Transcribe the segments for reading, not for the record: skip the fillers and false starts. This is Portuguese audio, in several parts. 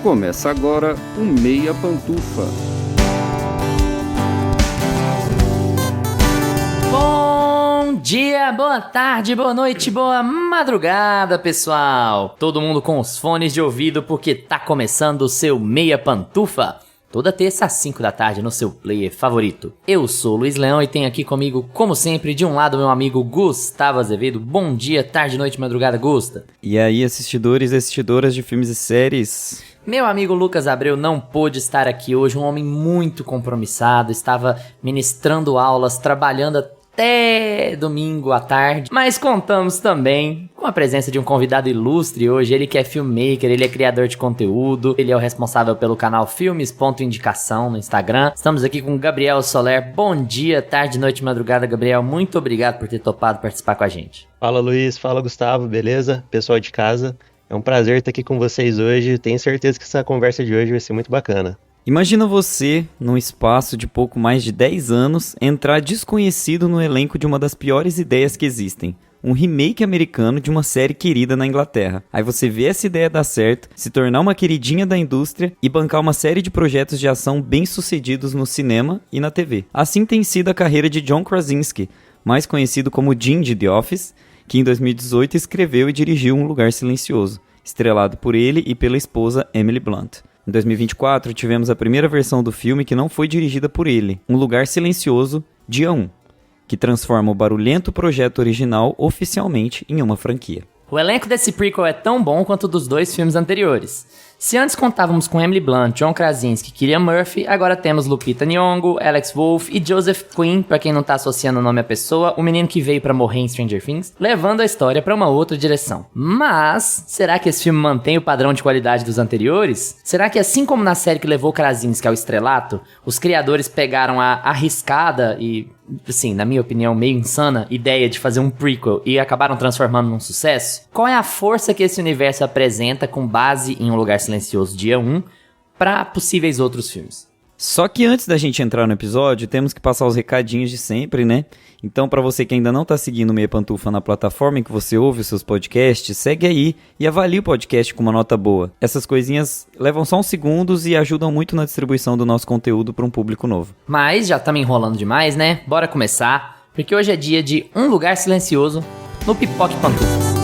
Começa agora o Meia Pantufa. Bom dia, boa tarde, boa noite, boa madrugada, pessoal! Todo mundo com os fones de ouvido porque tá começando o seu Meia Pantufa. Toda terça às 5 da tarde no seu player favorito. Eu sou o Luiz Leão e tenho aqui comigo, como sempre, de um lado meu amigo Gustavo Azevedo. Bom dia, tarde, noite, madrugada, Gusta. E aí, assistidores e assistidoras de filmes e séries? Meu amigo Lucas Abreu não pôde estar aqui hoje, um homem muito compromissado, estava ministrando aulas, trabalhando até domingo à tarde, mas contamos também com a presença de um convidado ilustre hoje, ele que é filmmaker, ele é criador de conteúdo, ele é o responsável pelo canal Filmes.indicação no Instagram. Estamos aqui com Gabriel Soler. Bom dia, tarde, noite, madrugada, Gabriel, muito obrigado por ter topado participar com a gente. Fala Luiz, fala Gustavo, beleza? Pessoal de casa, é um prazer estar aqui com vocês hoje, tenho certeza que essa conversa de hoje vai ser muito bacana. Imagina você, num espaço de pouco mais de 10 anos, entrar desconhecido no elenco de uma das piores ideias que existem. Um remake americano de uma série querida na Inglaterra. Aí você vê essa ideia dar certo, se tornar uma queridinha da indústria e bancar uma série de projetos de ação bem-sucedidos no cinema e na TV. Assim tem sido a carreira de John Krasinski, mais conhecido como Jim de The Office, que em 2018 escreveu e dirigiu Um Lugar Silencioso, estrelado por ele e pela esposa Emily Blunt. Em 2024, tivemos a primeira versão do filme que não foi dirigida por ele, Um Lugar Silencioso, Dia 1, que transforma o barulhento projeto original oficialmente em uma franquia. O elenco desse prequel é tão bom quanto o dos dois filmes anteriores. Se antes contávamos com Emily Blunt, John Krasinski e Cillian Murphy, agora temos Lupita Nyong'o, Alex Wolff e Joseph Quinn, pra quem não tá associando o nome à pessoa, o menino que veio pra morrer em Stranger Things, levando a história pra uma outra direção. Mas, será que esse filme mantém o padrão de qualidade dos anteriores? Será que assim como na série que levou Krasinski ao estrelato, os criadores pegaram a arriscada e, assim, na minha opinião, meio insana ideia de fazer um prequel e acabaram transformando num sucesso? Qual é a força que esse universo apresenta com base em Um Lugar Silencioso Dia 1 para possíveis outros filmes? Só que antes da gente entrar no episódio, temos que passar os recadinhos de sempre, né? Então, para você que ainda não tá seguindo o Meia Pantufa na plataforma em que você ouve os seus podcasts, segue aí e avalie o podcast com uma nota boa. Essas coisinhas levam só uns segundos e ajudam muito na distribuição do nosso conteúdo para um público novo. Mas já estamos enrolando demais, né? Bora começar, porque hoje é dia de Um Lugar Silencioso no Pipoque Pantufas.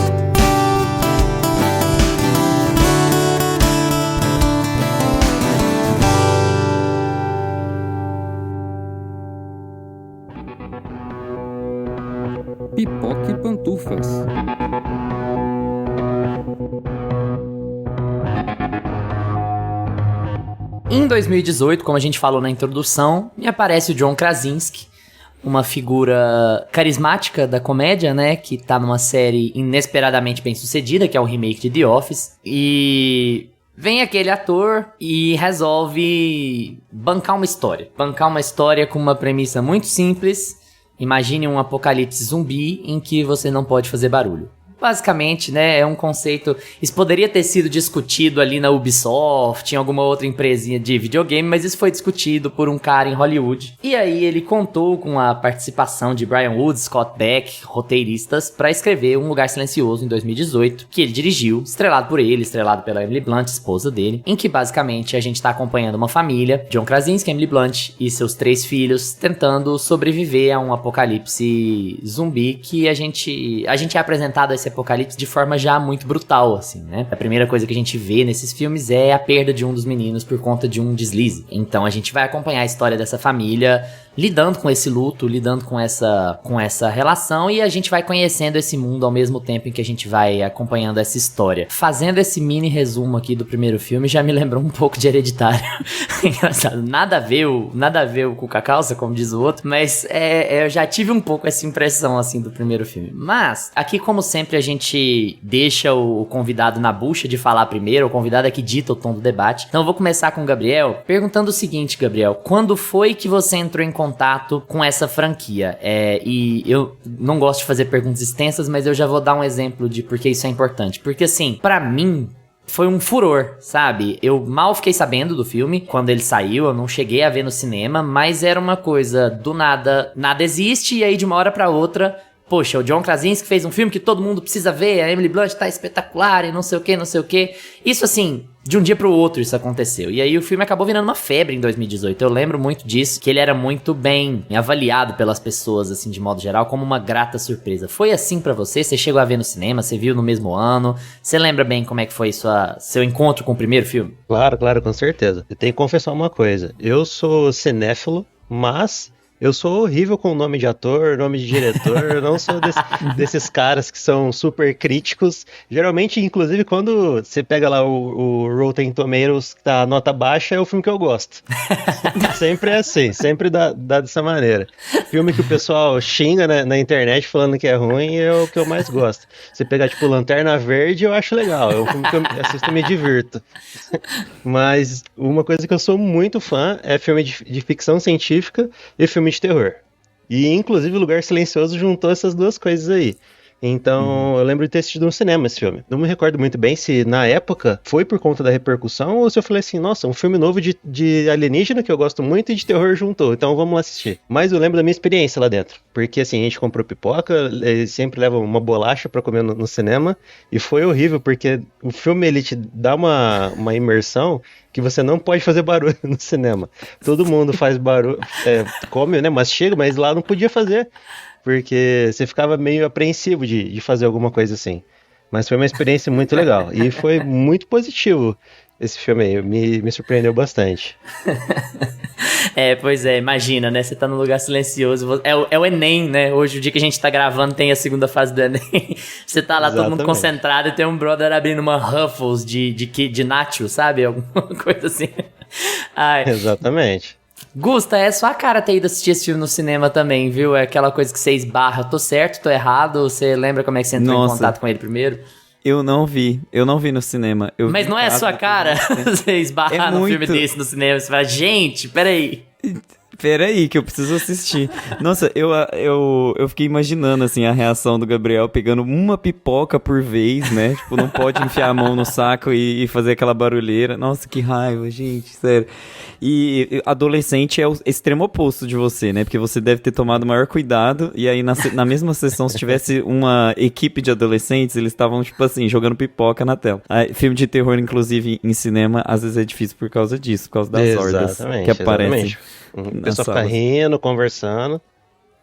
Pipoque Pantufas. Em 2018, como a gente falou na introdução, me aparece o John Krasinski, uma figura carismática da comédia, né, que tá numa série inesperadamente bem sucedida, que é o remake de The Office, e vem aquele ator e resolve bancar uma história com uma premissa muito simples. Imagine um apocalipse zumbi em que você não pode fazer barulho. Basicamente, né, é um conceito... Isso poderia ter sido discutido ali na Ubisoft, em alguma outra empresinha de videogame, mas isso foi discutido por um cara em Hollywood. E aí ele contou com a participação de Brian Wood, Scott Beck, roteiristas, para escrever Um Lugar Silencioso em 2018, que ele dirigiu, estrelado por ele, estrelado pela Emily Blunt, esposa dele, em que basicamente a gente tá acompanhando uma família, John Krasinski, Emily Blunt e seus 3 filhos, tentando sobreviver a um apocalipse zumbi que a gente é apresentado a esse apocalipse de forma já muito brutal, assim, né? A primeira coisa que a gente vê nesses filmes é a perda de um dos meninos por conta de um deslize. Então a gente vai acompanhar a história dessa família lidando com esse luto, lidando com essa relação, e a gente vai conhecendo esse mundo ao mesmo tempo em que a gente vai acompanhando essa história. Fazendo esse mini resumo aqui do primeiro filme, já me lembrou um pouco de Hereditário. Engraçado, nada a ver o Cuca Calça, como diz o outro, mas eu já tive um pouco essa impressão, assim, do primeiro filme. Mas, aqui como sempre a gente deixa o convidado na bucha de falar primeiro, o convidado é que dita o tom do debate. Então eu vou começar com o Gabriel, perguntando o seguinte, Gabriel, quando foi que você entrou em contato com essa franquia? E eu não gosto de fazer perguntas extensas, mas eu já vou dar um exemplo de por que isso é importante. Porque assim, pra mim, foi um furor, sabe? Eu mal fiquei sabendo do filme quando ele saiu, eu não cheguei a ver no cinema, mas era uma coisa do nada existe, e aí de uma hora pra outra, poxa, o John Krasinski fez um filme que todo mundo precisa ver, a Emily Blunt tá espetacular e não sei o que. Isso assim, de um dia pro outro isso aconteceu. E aí o filme acabou virando uma febre em 2018. Eu lembro muito disso, que ele era muito bem avaliado pelas pessoas, assim, de modo geral, como uma grata surpresa. Foi assim pra você? Você chegou a ver no cinema? Você viu no mesmo ano? Você lembra bem como é que foi seu encontro com o primeiro filme? Claro, claro, com certeza. Eu tenho que confessar uma coisa. Eu sou cinéfilo, mas eu sou horrível com nome de ator, nome de diretor. Eu não sou desses caras que são super críticos. Geralmente, inclusive, quando você pega lá o Rotten Tomatoes, que tá a nota baixa, é o filme que eu gosto. Sempre é assim, sempre dá dessa maneira. Filme que o pessoal xinga na internet falando que é ruim é o que eu mais gosto. Você pegar, tipo, Lanterna Verde, eu acho legal. É um filme que eu assisto e me divirto. Mas uma coisa que eu sou muito fã é filme de ficção científica e filme de terror. E, inclusive, o Lugar Silencioso juntou essas duas coisas aí. Então, eu lembro de ter assistido no cinema esse filme. Não me recordo muito bem se, na época, foi por conta da repercussão ou se eu falei assim, nossa, um filme novo de alienígena que eu gosto muito e de terror juntou, então vamos lá assistir. Mas eu lembro da minha experiência lá dentro. Porque, assim, a gente comprou pipoca, sempre leva uma bolacha pra comer no cinema, e foi horrível, porque o filme, ele te dá uma imersão que você não pode fazer barulho no cinema. Todo mundo faz barulho, come, né, mas chega, mas lá não podia fazer. Porque você ficava meio apreensivo de fazer alguma coisa assim. Mas foi uma experiência muito legal. E foi muito positivo esse filme aí. Me surpreendeu bastante. Pois é, imagina, né? Você tá num lugar silencioso. É o Enem, né? Hoje, o dia que a gente tá gravando, tem a segunda fase do Enem. Você tá lá, todo mundo concentrado, e tem um brother abrindo uma Ruffles de nacho, sabe? Alguma coisa assim. Ai. Exatamente. Gusta, é sua cara ter ido assistir esse filme no cinema também, viu? É aquela coisa que você esbarra, tô certo, tô errado, você lembra como é que você entrou em contato com ele primeiro? Eu não vi no cinema. Mas não é a sua cara você esbarrar num filme desse no cinema, você fala, gente, peraí. Peraí, que eu preciso assistir. Nossa, eu fiquei imaginando, assim, a reação do Gabriel pegando uma pipoca por vez, né? Tipo, não pode enfiar a mão no saco e fazer aquela barulheira. Nossa, que raiva, gente, sério. E adolescente é o extremo oposto de você, né? Porque você deve ter tomado o maior cuidado. E aí, na mesma sessão, se tivesse uma equipe de adolescentes, eles estavam, tipo assim, jogando pipoca na tela. Aí, filme de terror, inclusive, em cinema, às vezes é difícil por causa disso, por causa das hordas que aparecem. Exatamente. O pessoal fica rindo, conversando.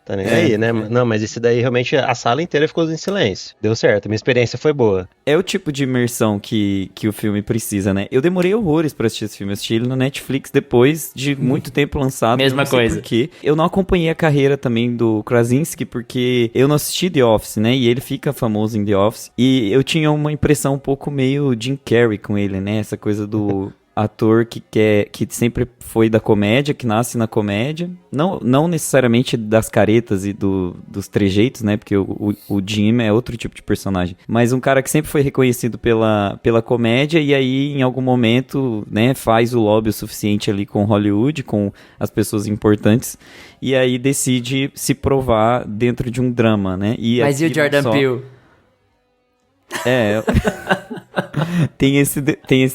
Tá nem aí, né? Não, mas esse daí realmente a sala inteira ficou em silêncio. Deu certo, minha experiência foi boa. É o tipo de imersão que o filme precisa, né? Eu demorei horrores pra assistir esse filme. Eu assisti ele no Netflix depois de muito tempo lançado. Mesma coisa. Porque eu não acompanhei a carreira também do Krasinski, porque eu não assisti The Office, né? E ele fica famoso em The Office. E eu tinha uma impressão um pouco meio Jim Carrey com ele, né? Essa coisa do ator que sempre foi da comédia, que nasce na comédia, não necessariamente das caretas e dos trejeitos, né, porque o Jim é outro tipo de personagem, mas um cara que sempre foi reconhecido pela comédia e aí em algum momento, né, faz o lobby o suficiente ali com Hollywood, com as pessoas importantes, e aí decide se provar dentro de um drama, né. Mas e o Jordan Peele? Tem esse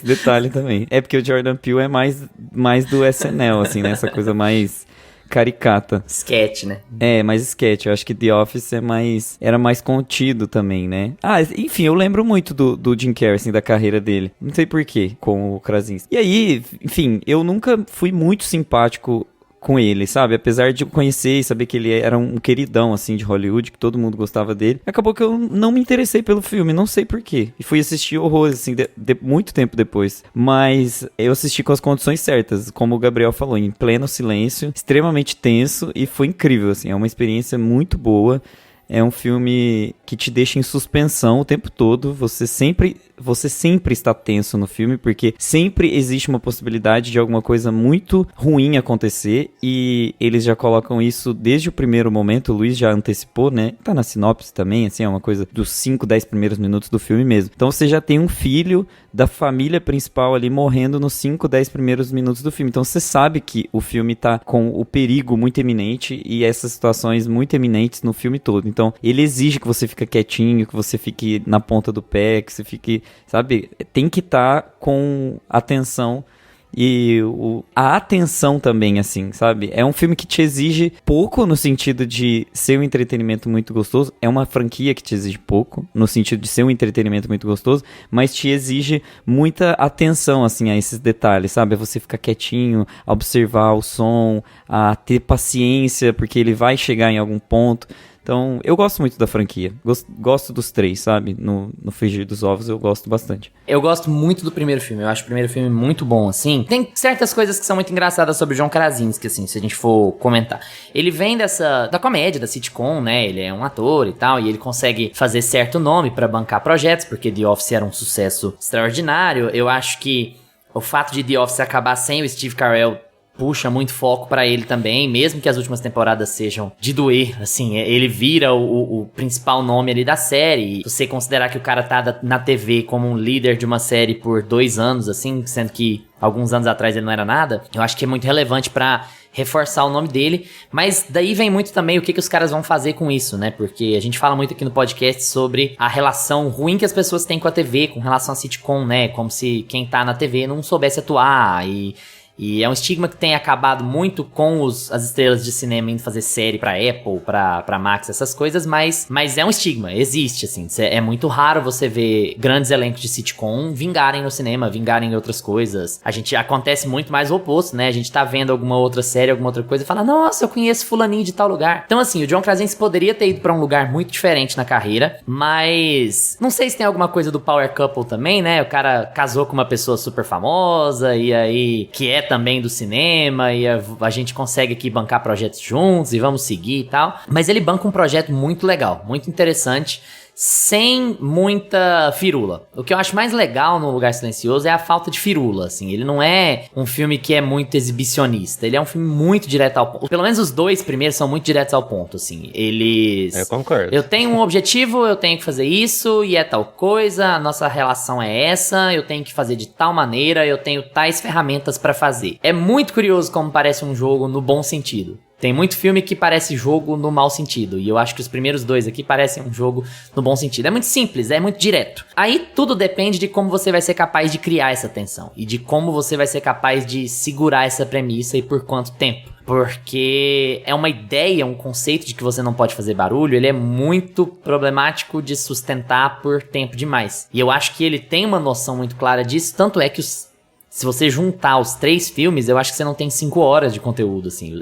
detalhe também. É porque o Jordan Peele é mais do SNL, assim, né? Essa coisa mais caricata. Sketch, né? Mais sketch. Eu acho que The Office era mais contido também, né? Enfim, eu lembro muito do Jim Carrey, assim, da carreira dele. Não sei porquê, com o Krasinski. E aí, enfim, eu nunca fui muito simpático com ele, sabe? Apesar de eu conhecer e saber que ele era um queridão, assim, de Hollywood, que todo mundo gostava dele, acabou que eu não me interessei pelo filme, não sei porquê. E fui assistir horrores, assim, muito tempo depois. Mas eu assisti com as condições certas, como o Gabriel falou, em pleno silêncio, extremamente tenso, e foi incrível, assim, é uma experiência muito boa. É um filme que te deixa em suspensão o tempo todo. Você sempre está tenso no filme, porque sempre existe uma possibilidade de alguma coisa muito ruim acontecer, e eles já colocam isso desde o primeiro momento. O Luiz já antecipou, né? Tá na sinopse também, assim, é uma coisa dos 5, 10 primeiros minutos do filme mesmo. Então você já tem um filho da família principal ali morrendo nos 5, 10 primeiros minutos do filme. Então você sabe que o filme tá com o perigo muito eminente e essas situações muito eminentes no filme todo. Então ele exige que você fique quietinho, que você fique na ponta do pé, que você fique, sabe? Tem que estar com atenção e a atenção também, assim, sabe? É um filme que te exige pouco no sentido de ser um entretenimento muito gostoso. É uma franquia que te exige pouco no sentido de ser um entretenimento muito gostoso, mas te exige muita atenção, assim, a esses detalhes, sabe? A você ficar quietinho, a observar o som, a ter paciência, porque ele vai chegar em algum ponto. Então, eu gosto muito da franquia. Gosto dos três, sabe? No frigir dos ovos eu gosto bastante. Eu gosto muito do primeiro filme. Eu acho o primeiro filme muito bom, assim. Tem certas coisas que são muito engraçadas sobre o John Krasinski, assim, se a gente for comentar. Ele vem da comédia, da sitcom, né? Ele é um ator e tal, e ele consegue fazer certo nome pra bancar projetos, porque The Office era um sucesso extraordinário. Eu acho que o fato de The Office acabar sem o Steve Carell puxa muito foco pra ele também, mesmo que as últimas temporadas sejam de doer, assim, ele vira o principal nome ali da série. Se você considerar que o cara tá na TV como um líder de uma série por 2 anos, assim, sendo que alguns anos atrás ele não era nada, eu acho que é muito relevante pra reforçar o nome dele, mas daí vem muito também o que os caras vão fazer com isso, né, porque a gente fala muito aqui no podcast sobre a relação ruim que as pessoas têm com a TV, com relação a sitcom, né, como se quem tá na TV não soubesse atuar, e é um estigma que tem acabado muito com as estrelas de cinema indo fazer série pra Apple, pra Max, essas coisas, mas é um estigma, existe, assim. É muito raro você ver grandes elencos de sitcom vingarem no cinema, vingarem em outras coisas. Acontece muito mais o oposto, né? A gente tá vendo alguma outra série, alguma outra coisa e fala, nossa, eu conheço fulaninho de tal lugar. Então, assim, o John Krasinski poderia ter ido pra um lugar muito diferente na carreira, mas não sei se tem alguma coisa do Power Couple também, né? O cara casou com uma pessoa super famosa e aí, que é também do cinema, e a gente consegue aqui bancar projetos juntos e vamos seguir e tal. Mas ele banca um projeto muito legal, muito interessante, sem muita firula. O que eu acho mais legal no Lugar Silencioso é a falta de firula, assim. Ele não é um filme que é muito exibicionista. Ele é um filme muito direto ao ponto. Pelo menos os 2 primeiros são muito diretos ao ponto, assim. Eu concordo. Eu tenho um objetivo, eu tenho que fazer isso, e é tal coisa, a nossa relação é essa, eu tenho que fazer de tal maneira, eu tenho tais ferramentas pra fazer. É muito curioso como parece um jogo no bom sentido. Tem muito filme que parece jogo no mau sentido, e eu acho que os primeiros 2 aqui parecem um jogo no bom sentido. É muito simples, é muito direto. Aí tudo depende de como você vai ser capaz de criar essa tensão, e de como você vai ser capaz de segurar essa premissa e por quanto tempo. Porque é uma ideia, um conceito de que você não pode fazer barulho, ele é muito problemático de sustentar por tempo demais. E eu acho que ele tem uma noção muito clara disso, tanto é que se você juntar os 3 filmes, eu acho que você não tem 5 horas de conteúdo, assim.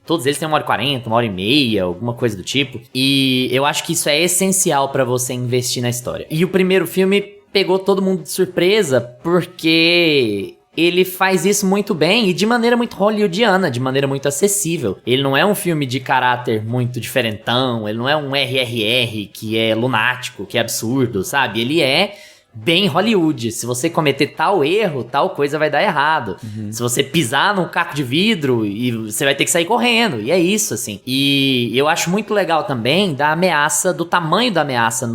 Todos eles têm 1h40, 1h30, alguma coisa do tipo. E eu acho que isso é essencial pra você investir na história. E o primeiro filme pegou todo mundo de surpresa, porque ele faz isso muito bem e de maneira muito hollywoodiana, de maneira muito acessível. Ele não é um filme de caráter muito diferentão, ele não é um RRR que é lunático, que é absurdo, sabe? Ele é bem Hollywood. Se você cometer tal erro, tal coisa vai dar errado. Se você pisar num caco de vidro, e você vai ter que sair correndo. E é isso, assim. E eu acho muito legal também da ameaça, do tamanho da ameaça,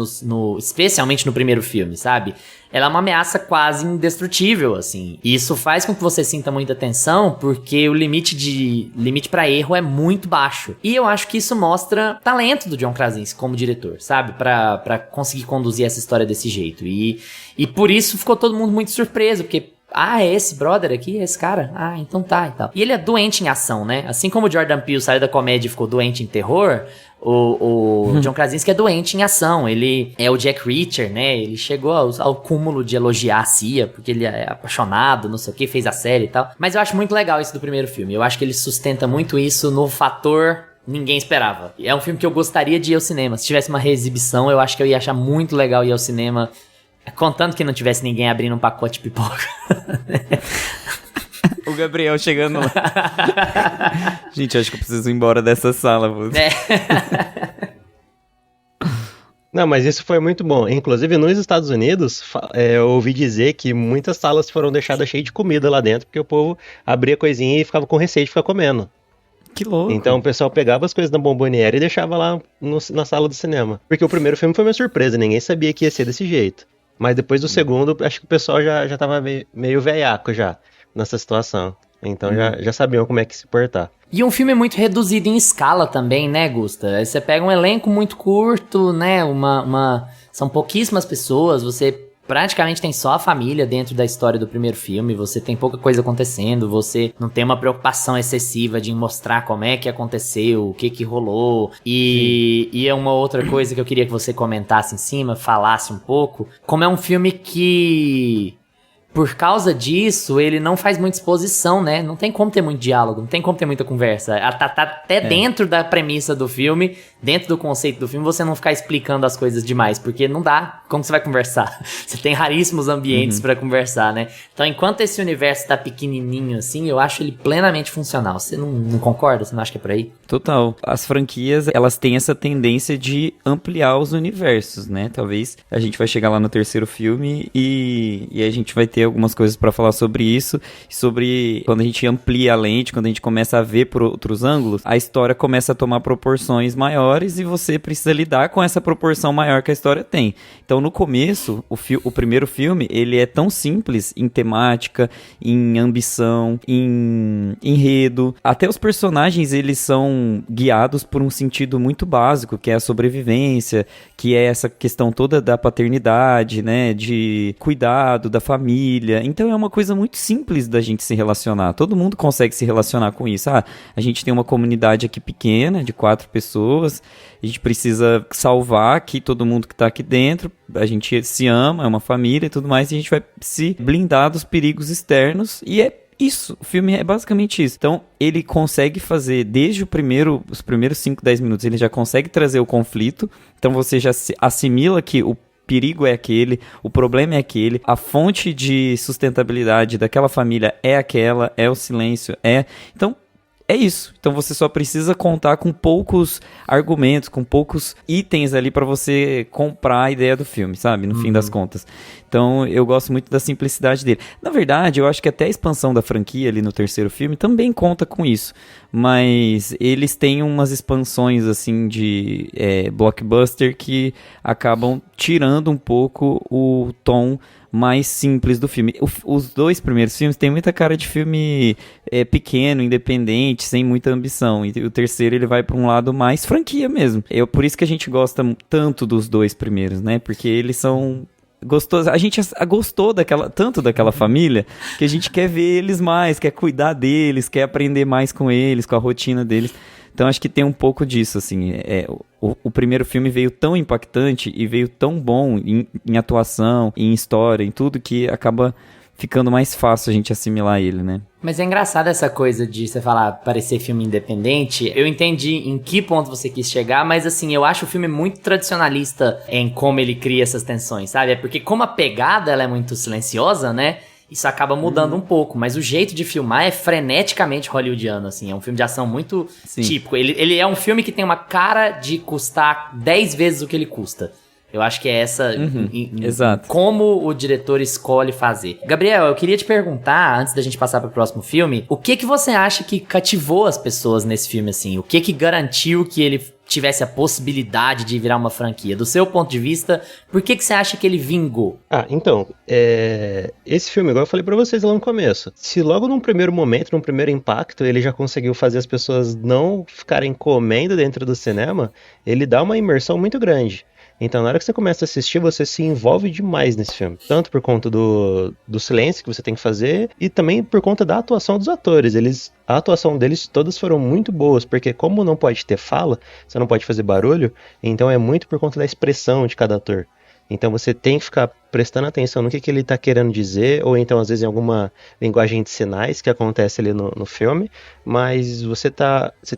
especialmente no primeiro filme, sabe? Ela é uma ameaça quase indestrutível, assim. E isso faz com que você sinta muita tensão, porque o limite pra erro é muito baixo. E eu acho que isso mostra talento do John Krasinski como diretor, sabe? Pra conseguir conduzir essa história desse jeito. E por isso ficou todo mundo muito surpreso, porque é esse brother aqui, é esse cara? Então tá e tal. E ele é doente em ação, né? Assim como o Jordan Peele saiu da comédia e ficou doente em terror, o John Krasinski é doente em ação. Ele é o Jack Reacher, né? Ele chegou ao cúmulo de elogiar a Cia, porque ele é apaixonado, não sei o que, fez a série e tal. Mas eu acho muito legal isso do primeiro filme. Eu acho que ele sustenta muito isso no fator ninguém esperava. É um filme que eu gostaria de ir ao cinema. Se tivesse uma reexibição, eu acho que eu ia achar muito legal ir ao cinema, contando que não tivesse ninguém abrindo um pacote de pipoca. O Gabriel chegando lá. Gente, acho que eu preciso ir embora dessa sala. Não, mas isso foi muito bom. Inclusive, nos Estados Unidos, eu ouvi dizer que muitas salas foram deixadas cheias de comida lá dentro, porque o povo abria coisinha e ficava com receio de ficar comendo. Que louco. Então o pessoal pegava as coisas da bomboniere e deixava lá na sala do cinema. Porque o primeiro filme foi uma surpresa, ninguém sabia que ia ser desse jeito. Mas depois do segundo, acho que o pessoal já tava meio veiaco já nessa situação. Então já sabiam como é que se portar. E um filme muito reduzido em escala também, né, Gusta? Você pega um elenco muito curto, né? São pouquíssimas pessoas, você praticamente tem só a família dentro da história do primeiro filme, você tem pouca coisa acontecendo, você não tem uma preocupação excessiva de mostrar como é que aconteceu, o que que rolou, e é uma outra coisa que eu queria que você comentasse em cima, falasse um pouco, como é um filme que... Por causa disso, ele não faz muita exposição, né? Não tem como ter muito diálogo, não tem como ter muita conversa. Tá até dentro da premissa do filme, dentro do conceito do filme, você não ficar explicando as coisas demais, porque não dá. Como você vai conversar? Você tem raríssimos ambientes pra conversar, né? Então, enquanto esse universo tá pequenininho assim, eu acho ele plenamente funcional. Você não concorda? Você não acha que é por aí? Total. As franquias, elas têm essa tendência de ampliar os universos, né? Talvez a gente vai chegar lá no terceiro filme e a gente vai ter algumas coisas pra falar sobre isso, sobre quando a gente amplia a lente, quando a gente começa a ver por outros ângulos, a história começa a tomar proporções maiores e você precisa lidar com essa proporção maior que a história tem. Então, no começo, o primeiro filme, ele é tão simples em temática, em ambição, em enredo. Até os personagens, eles são guiados por um sentido muito básico, que é a sobrevivência, que é essa questão toda da paternidade, né, de cuidado da família. Então é uma coisa muito simples da gente se relacionar. Todo mundo consegue se relacionar com isso. A gente tem uma comunidade aqui pequena, de 4 pessoas, a gente precisa salvar aqui todo mundo que tá aqui dentro, a gente se ama, é uma família e tudo mais, e a gente vai se blindar dos perigos externos, e é isso, o filme é basicamente isso. Então, ele consegue fazer, desde os primeiros 5, 10 minutos, ele já consegue trazer o conflito, então você já assimila que o perigo é aquele, o problema é aquele, a fonte de sustentabilidade daquela família é aquela, é o silêncio, Então, é isso. Então você só precisa contar com poucos argumentos, com poucos itens ali pra você comprar a ideia do filme, sabe? No fim das contas. Então eu gosto muito da simplicidade dele. Na verdade, eu acho que até a expansão da franquia ali no terceiro filme também conta com isso. Mas eles têm umas expansões assim de blockbuster que acabam tirando um pouco o tom mais simples do filme. Os 2 primeiros filmes têm muita cara de filme pequeno, independente, sem muita ambição. E o terceiro ele vai para um lado mais franquia mesmo. Por isso que a gente gosta tanto dos 2 primeiros, né? Porque eles são gostosos. A gente gostou tanto daquela família que a gente quer ver eles mais, quer cuidar deles, quer aprender mais com eles, com a rotina deles. Então acho que tem um pouco disso, assim, o primeiro filme veio tão impactante e veio tão bom em atuação, em história, em tudo, que acaba ficando mais fácil a gente assimilar ele, né? Mas é engraçado essa coisa de você falar, parecer filme independente. Eu entendi em que ponto você quis chegar, mas assim, eu acho o filme muito tradicionalista em como ele cria essas tensões, sabe? É porque como a pegada ela é muito silenciosa, né? Isso acaba mudando um pouco, mas o jeito de filmar é freneticamente hollywoodiano, assim. É um filme de ação muito típico. Ele é um filme que tem uma cara de custar 10 vezes o que ele custa. Eu acho que é essa... Exato. Como o diretor escolhe fazer. Gabriel, eu queria te perguntar, antes da gente passar pro próximo filme, o que você acha que cativou as pessoas nesse filme, assim? O que garantiu que ele tivesse a possibilidade de virar uma franquia? Do seu ponto de vista, por que você acha que ele vingou? Então, esse filme, igual eu falei pra vocês lá no começo, se logo num primeiro momento, num primeiro impacto, ele já conseguiu fazer as pessoas não ficarem comendo dentro do cinema, ele dá uma imersão muito grande. Então, na hora que você começa a assistir, você se envolve demais nesse filme. Tanto por conta do silêncio que você tem que fazer, e também por conta da atuação dos atores. A atuação deles todas foram muito boas, porque como não pode ter fala, você não pode fazer barulho, então é muito por conta da expressão de cada ator. Então você tem que ficar prestando atenção no que ele está querendo dizer, ou então às vezes em alguma linguagem de sinais que acontece ali no filme, mas você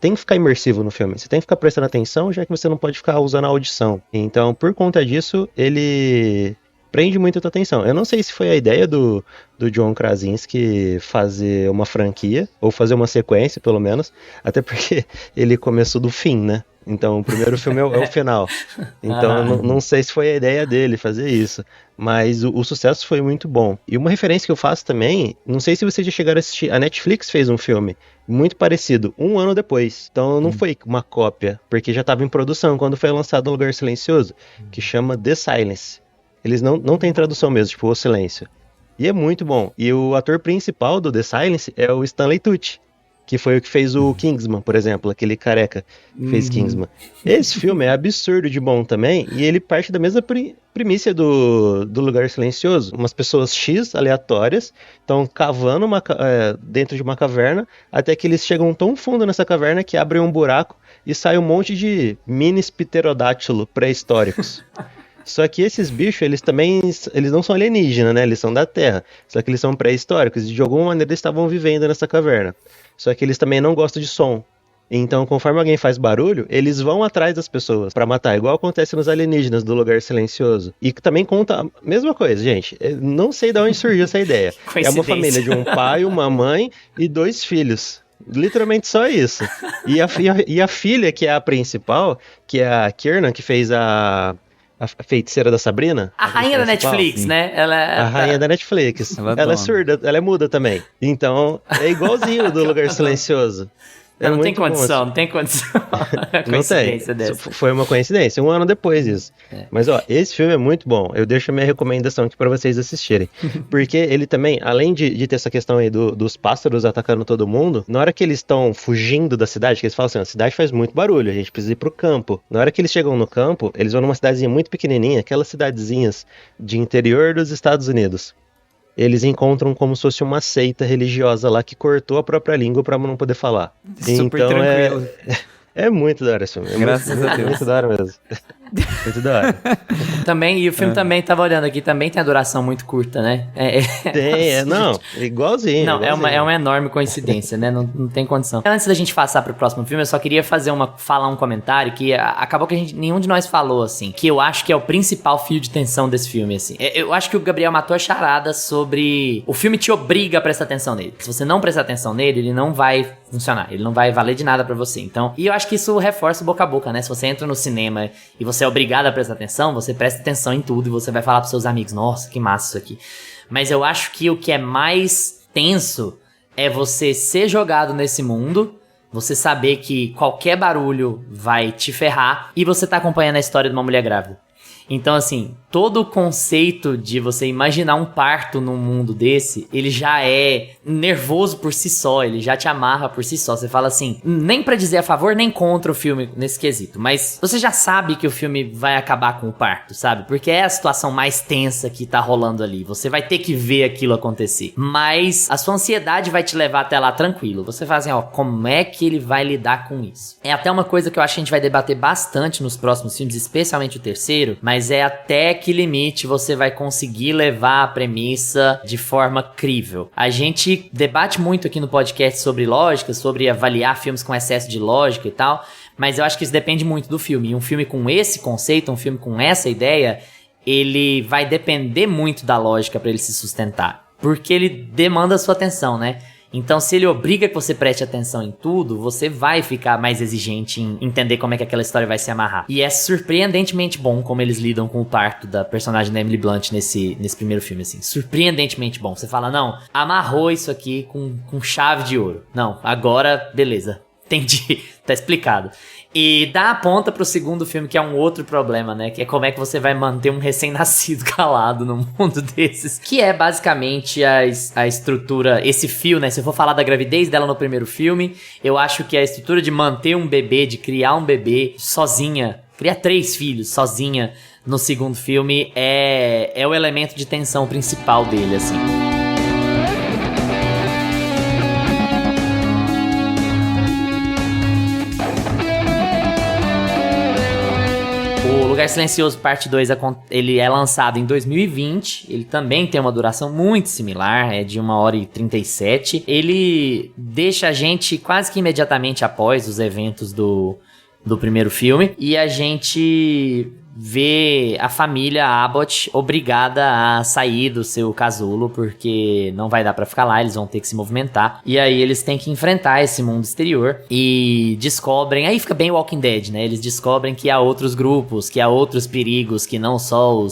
tem que ficar imersivo no filme, você tem que ficar prestando atenção, já que você não pode ficar usando a audição. Então, por conta disso, ele prende muito a tua atenção. Eu não sei se foi a ideia do John Krasinski fazer uma franquia, ou fazer uma sequência, pelo menos, até porque ele começou do fim, né? Então, o primeiro filme é o final. Então, não sei se foi a ideia dele fazer isso. Mas o sucesso foi muito bom. E uma referência que eu faço também, não sei se vocês já chegaram a assistir, a Netflix fez um filme muito parecido, 1 ano depois. Então, não foi uma cópia, porque já estava em produção quando foi lançado Um Lugar Silencioso, que chama The Silence. Eles não têm tradução mesmo, tipo, O Silêncio. E é muito bom. E o ator principal do The Silence é o Stanley Tucci. que foi o que fez o Kingsman, por exemplo, aquele careca que fez Kingsman. Esse filme é absurdo de bom também, e ele parte da mesma primícia do Lugar Silencioso. Umas pessoas X aleatórias estão cavando dentro de uma caverna, até que eles chegam tão fundo nessa caverna que abrem um buraco e sai um monte de mini pterodátilo pré-históricos. Só que esses bichos, eles não são alienígenas, né? Eles são da Terra. Só que eles são pré-históricos e de alguma maneira eles estavam vivendo nessa caverna. Só que eles também não gostam de som. Então, conforme alguém faz barulho, eles vão atrás das pessoas pra matar, igual acontece nos alienígenas do Lugar Silencioso. E que também conta a mesma coisa, gente. Eu não sei de onde surgiu essa ideia. É uma família de um pai, uma mãe e 2 filhos. Literalmente só isso. E a filha, que é a principal, que é a Kiernan, que fez a feiticeira da Sabrina. A rainha da Netflix, né? A rainha da Netflix. Ela é surda, ela é muda também. Então, é igualzinho do Lugar Silencioso. Não tem condição, não tem condição. Não tem. Foi uma coincidência, 1 ano depois disso. Mas, ó, esse filme é muito bom. Eu deixo a minha recomendação aqui pra vocês assistirem. Porque ele também, além de ter essa questão aí dos pássaros atacando todo mundo, na hora que eles estão fugindo da cidade, que eles falam assim, a cidade faz muito barulho, a gente precisa ir pro campo. Na hora que eles chegam no campo, eles vão numa cidadezinha muito pequenininha, aquelas cidadezinhas de interior dos Estados Unidos. Eles encontram como se fosse uma seita religiosa lá que cortou a própria língua pra não poder falar. Super então tranquilo. É muito da hora esse filme. Graças a Deus. Muito da hora mesmo. Muito da hora. Também, e o filme também, tava olhando aqui, também tem a duração muito curta, né? Não, igualzinho. Não, igualzinho. É uma enorme coincidência, né? Não tem condição. Antes da gente passar pro próximo filme, eu só queria falar um comentário que acabou que nenhum de nós falou, assim, que eu acho que é o principal fio de tensão desse filme, assim. Eu acho que o Gabriel matou a charada sobre... O filme te obriga a prestar atenção nele. Se você não prestar atenção nele, ele não vai funcionar. Ele não vai valer de nada pra você. Então, e eu acho que isso reforça o boca a boca, né? Se você entra no cinema e você é obrigado a prestar atenção, você presta atenção em tudo e você vai falar pros seus amigos, nossa, que massa isso aqui. Mas eu acho que o que é mais tenso é você ser jogado nesse mundo, você saber que qualquer barulho vai te ferrar e você tá acompanhando a história de uma mulher grávida. Então, assim, todo o conceito de você imaginar um parto num mundo desse, ele já é nervoso por si só, ele já te amarra por si só. Você fala assim, nem pra dizer a favor, nem contra o filme nesse quesito, mas você já sabe que o filme vai acabar com o parto, sabe? Porque é a situação mais tensa que tá rolando ali. Você vai ter que ver aquilo acontecer. Mas a sua ansiedade vai te levar até lá tranquilo. Você fala assim, ó, como é que ele vai lidar com isso? É até uma coisa que eu acho que a gente vai debater bastante nos próximos filmes, especialmente o terceiro, mas é até que limite você vai conseguir levar a premissa de forma crível. A gente debate muito aqui no podcast sobre lógica, sobre avaliar filmes com excesso de lógica e tal, mas eu acho que isso depende muito do filme. E um filme com esse conceito, um filme com essa ideia, ele vai depender muito da lógica para ele se sustentar, porque ele demanda a sua atenção, né? Então, se ele obriga que você preste atenção em tudo, você vai ficar mais exigente em entender como é que aquela história vai se amarrar. E é surpreendentemente bom como eles lidam com o parto da personagem da Emily Blunt nesse primeiro filme, assim. Surpreendentemente bom. Você fala, não, amarrou isso aqui com chave de ouro. Não, agora, beleza. Entendi, tá explicado. E dá a ponta pro segundo filme, que é um outro problema, né? Que é como é que você vai manter um recém-nascido calado num mundo desses. Que é basicamente a estrutura, esse fio, né? Se eu for falar da gravidez dela no primeiro filme, eu acho que a estrutura de manter um bebê, de criar um bebê sozinha, criar 3 filhos sozinha no segundo filme, é o elemento de tensão principal dele, assim. O Lugar Silencioso Parte 2, ele é lançado em 2020, ele também tem uma duração muito similar, é de 1h37. Ele deixa a gente quase que imediatamente após os eventos do primeiro filme, e a gente vê a família Abbott obrigada a sair do seu casulo, porque não vai dar pra ficar lá, eles vão ter que se movimentar, e aí eles têm que enfrentar esse mundo exterior, e descobrem, aí fica bem Walking Dead, né, eles descobrem que há outros grupos, que há outros perigos, que não só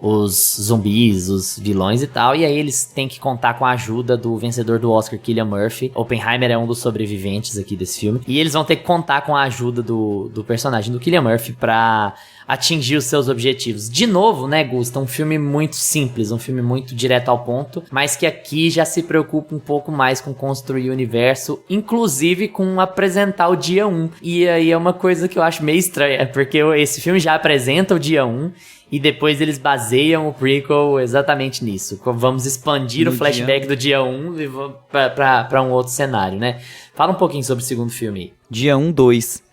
os zumbis, os vilões e tal, e aí eles têm que contar com a ajuda do vencedor do Oscar, Cillian Murphy. Oppenheimer é um dos sobreviventes aqui desse filme, e eles vão ter que contar com a ajuda do personagem do Cillian Murphy pra atingir os seus objetivos. De novo, né, Gusta, um filme muito simples, um filme muito direto ao ponto, mas que aqui já se preocupa um pouco mais com construir o universo, inclusive com apresentar o dia 1. E aí é uma coisa que eu acho meio estranha, porque esse filme já apresenta o dia 1, e depois eles baseiam o prequel exatamente nisso. Vamos expandir o flashback do dia 1 e vamos pra um outro cenário, né? Fala um pouquinho sobre o segundo filme aí. Dia 1, 2.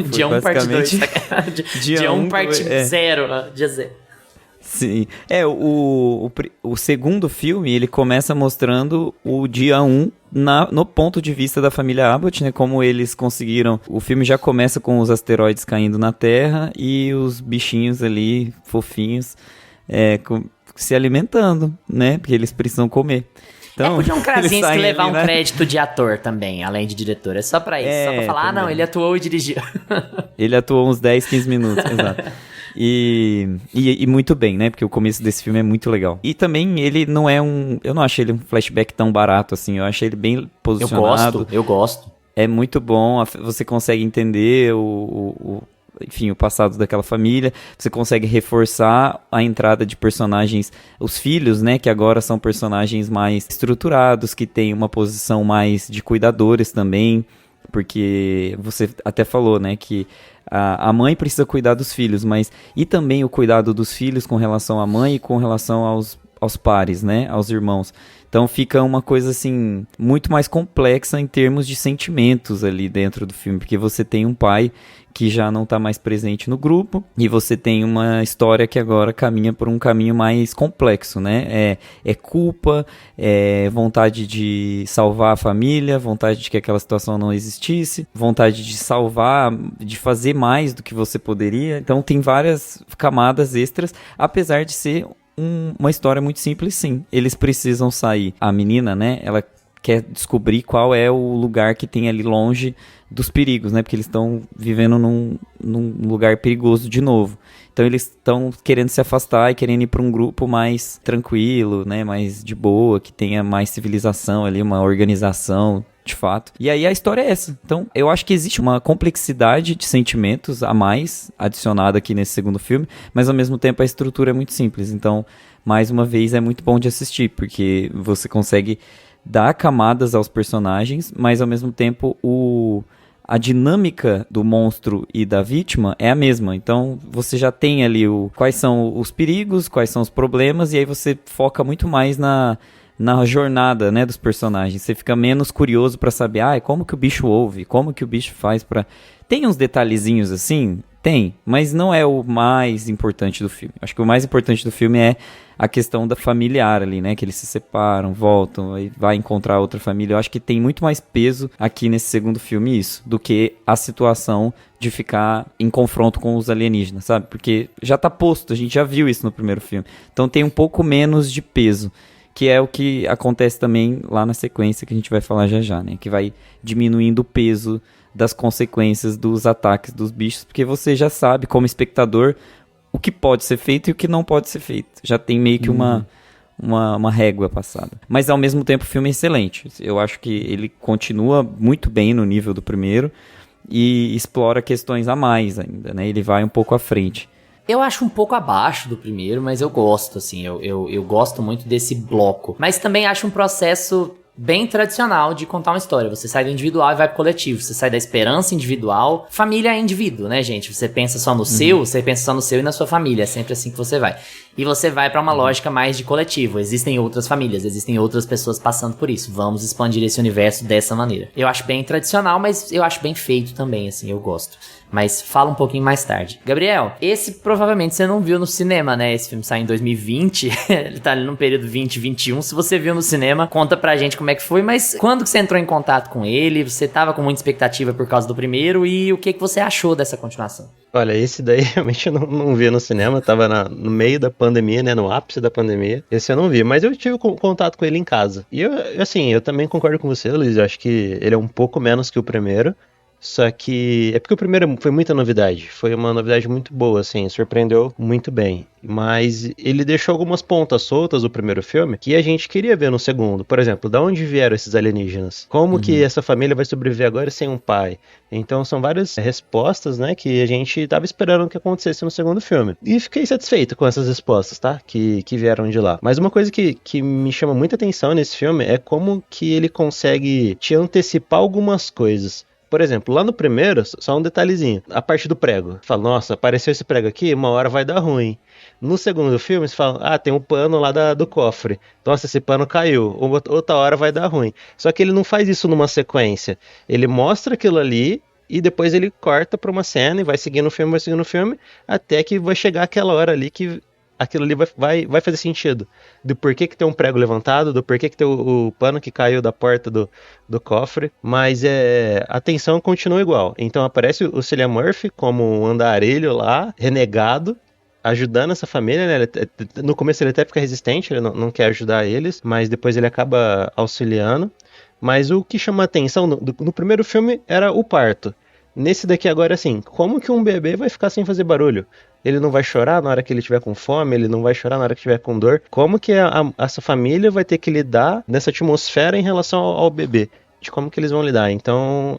Dia 1 parte 2. Dia 1 parte 0. Dia 0. Sim. O segundo filme, ele começa mostrando o dia 1 no ponto de vista da família Abbott, né? Como eles conseguiram... O filme já começa com os asteroides caindo na Terra e os bichinhos ali, fofinhos, se alimentando, né? Porque eles precisam comer. Então, pro John Krasinski levar um crédito de ator também, além de diretor. É só pra isso. Só pra falar, não, ele atuou e dirigiu. Ele atuou uns 10, 15 minutos, exato. E muito bem, né? Porque o começo desse filme é muito legal. E também ele não é eu não achei ele um flashback tão barato assim. Eu achei ele bem posicionado. Eu gosto. É muito bom. Você consegue entender enfim, o passado daquela família. Você consegue reforçar a entrada de personagens, os filhos, né, que agora são personagens mais estruturados, que têm uma posição mais de cuidadores também, porque você até falou, né, que a mãe precisa cuidar dos filhos, e também o cuidado dos filhos com relação à mãe e com relação aos pares, né, aos irmãos. Então fica uma coisa assim, muito mais complexa em termos de sentimentos ali dentro do filme, porque você tem um pai que já não está mais presente no grupo, e você tem uma história que agora caminha por um caminho mais complexo, né? É culpa, é vontade de salvar a família, vontade de que aquela situação não existisse, vontade de salvar, de fazer mais do que você poderia. Então tem várias camadas extras, apesar de ser uma história muito simples, sim. Eles precisam sair. A menina, né, ela quer descobrir qual é o lugar que tem ali longe dos perigos, né? Porque eles estão vivendo num lugar perigoso de novo. Então eles estão querendo se afastar e querendo ir para um grupo mais tranquilo, né? Mais de boa, que tenha mais civilização ali, uma organização, de fato. E aí a história é essa. Então eu acho que existe uma complexidade de sentimentos a mais adicionada aqui nesse segundo filme, mas ao mesmo tempo a estrutura é muito simples. Então, mais uma vez, é muito bom de assistir, porque você consegue dar camadas aos personagens, mas ao mesmo tempo a dinâmica do monstro e da vítima é a mesma. Então você já tem ali quais são os perigos, quais são os problemas, e aí você foca muito mais na jornada, né, dos personagens. Você fica menos curioso pra saber, como que o bicho ouve, como que o bicho faz pra... Tem uns detalhezinhos assim? Tem, mas não é o mais importante do filme. Acho que o mais importante do filme é a questão da familiar ali, né, que eles se separam, voltam, aí vai encontrar outra família. Eu acho que tem muito mais peso aqui nesse segundo filme isso, do que a situação de ficar em confronto com os alienígenas, sabe? Porque já tá posto, a gente já viu isso no primeiro filme. Então tem um pouco menos de peso, que é o que acontece também lá na sequência que a gente vai falar já, né? Que vai diminuindo o peso das consequências dos ataques dos bichos, porque você já sabe, como espectador, o que pode ser feito e o que não pode ser feito. Já tem meio que uma régua passada. Mas, ao mesmo tempo, o filme é excelente. Eu acho que ele continua muito bem no nível do primeiro e explora questões a mais ainda, né? Ele vai um pouco à frente. Eu acho um pouco abaixo do primeiro, mas eu gosto, assim, eu gosto muito desse bloco. Mas também acho um processo bem tradicional de contar uma história. Você sai do individual e vai pro coletivo. Você sai da esperança individual. Família é indivíduo, né, gente? Você pensa só no seu, você pensa só no seu e na sua família. É sempre assim que você vai. E você vai pra uma lógica mais de coletivo. Existem outras famílias, existem outras pessoas passando por isso. Vamos expandir esse universo dessa maneira. Eu acho bem tradicional, mas eu acho bem feito também, assim, eu gosto. Mas fala um pouquinho mais tarde. Gabriel, esse provavelmente você não viu no cinema, né? Esse filme saiu em 2020, ele tá ali no período 2021. Se você viu no cinema, conta pra gente como é que foi. Mas quando que você entrou em contato com ele? Você tava com muita expectativa por causa do primeiro? E o que você achou dessa continuação? Olha, esse daí realmente eu não vi no cinema. Tava no meio da pandemia, né? No ápice da pandemia. Esse eu não vi, mas eu tive contato com ele em casa. E eu também concordo com você, Luiz. Eu acho que ele é um pouco menos que o primeiro. Só que é porque o primeiro foi muita novidade, foi uma novidade muito boa, assim, surpreendeu muito bem. Mas ele deixou algumas pontas soltas do primeiro filme que a gente queria ver no segundo. Por exemplo, da onde vieram esses alienígenas? Como que essa família vai sobreviver agora sem um pai? Então são várias respostas, né, que a gente tava esperando que acontecesse no segundo filme. E fiquei satisfeito com essas respostas, tá? Que vieram de lá. Mas uma coisa que me chama muita atenção nesse filme é como que ele consegue te antecipar algumas coisas. Por exemplo, lá no primeiro, só um detalhezinho, a parte do prego. Fala, nossa, apareceu esse prego aqui, uma hora vai dar ruim. No segundo filme, você fala, tem um pano lá do cofre. Nossa, esse pano caiu, outra hora vai dar ruim. Só que ele não faz isso numa sequência. Ele mostra aquilo ali e depois ele corta pra uma cena e vai seguindo o filme, até que vai chegar aquela hora ali que aquilo ali vai fazer sentido. Do porquê que tem um prego levantado, do porquê que tem o pano que caiu da porta do cofre. Mas a tensão continua igual. Então aparece o Cillian Murphy como um andarilho lá, renegado, ajudando essa família, né? No começo ele até fica resistente, ele não quer ajudar eles, mas depois ele acaba auxiliando. Mas o que chama a atenção no primeiro filme era o parto. Nesse daqui agora, assim, como que um bebê vai ficar sem fazer barulho? Ele não vai chorar na hora que ele estiver com fome, ele não vai chorar na hora que estiver com dor. Como que essa família vai ter que lidar nessa atmosfera em relação ao bebê? De como que eles vão lidar? Então,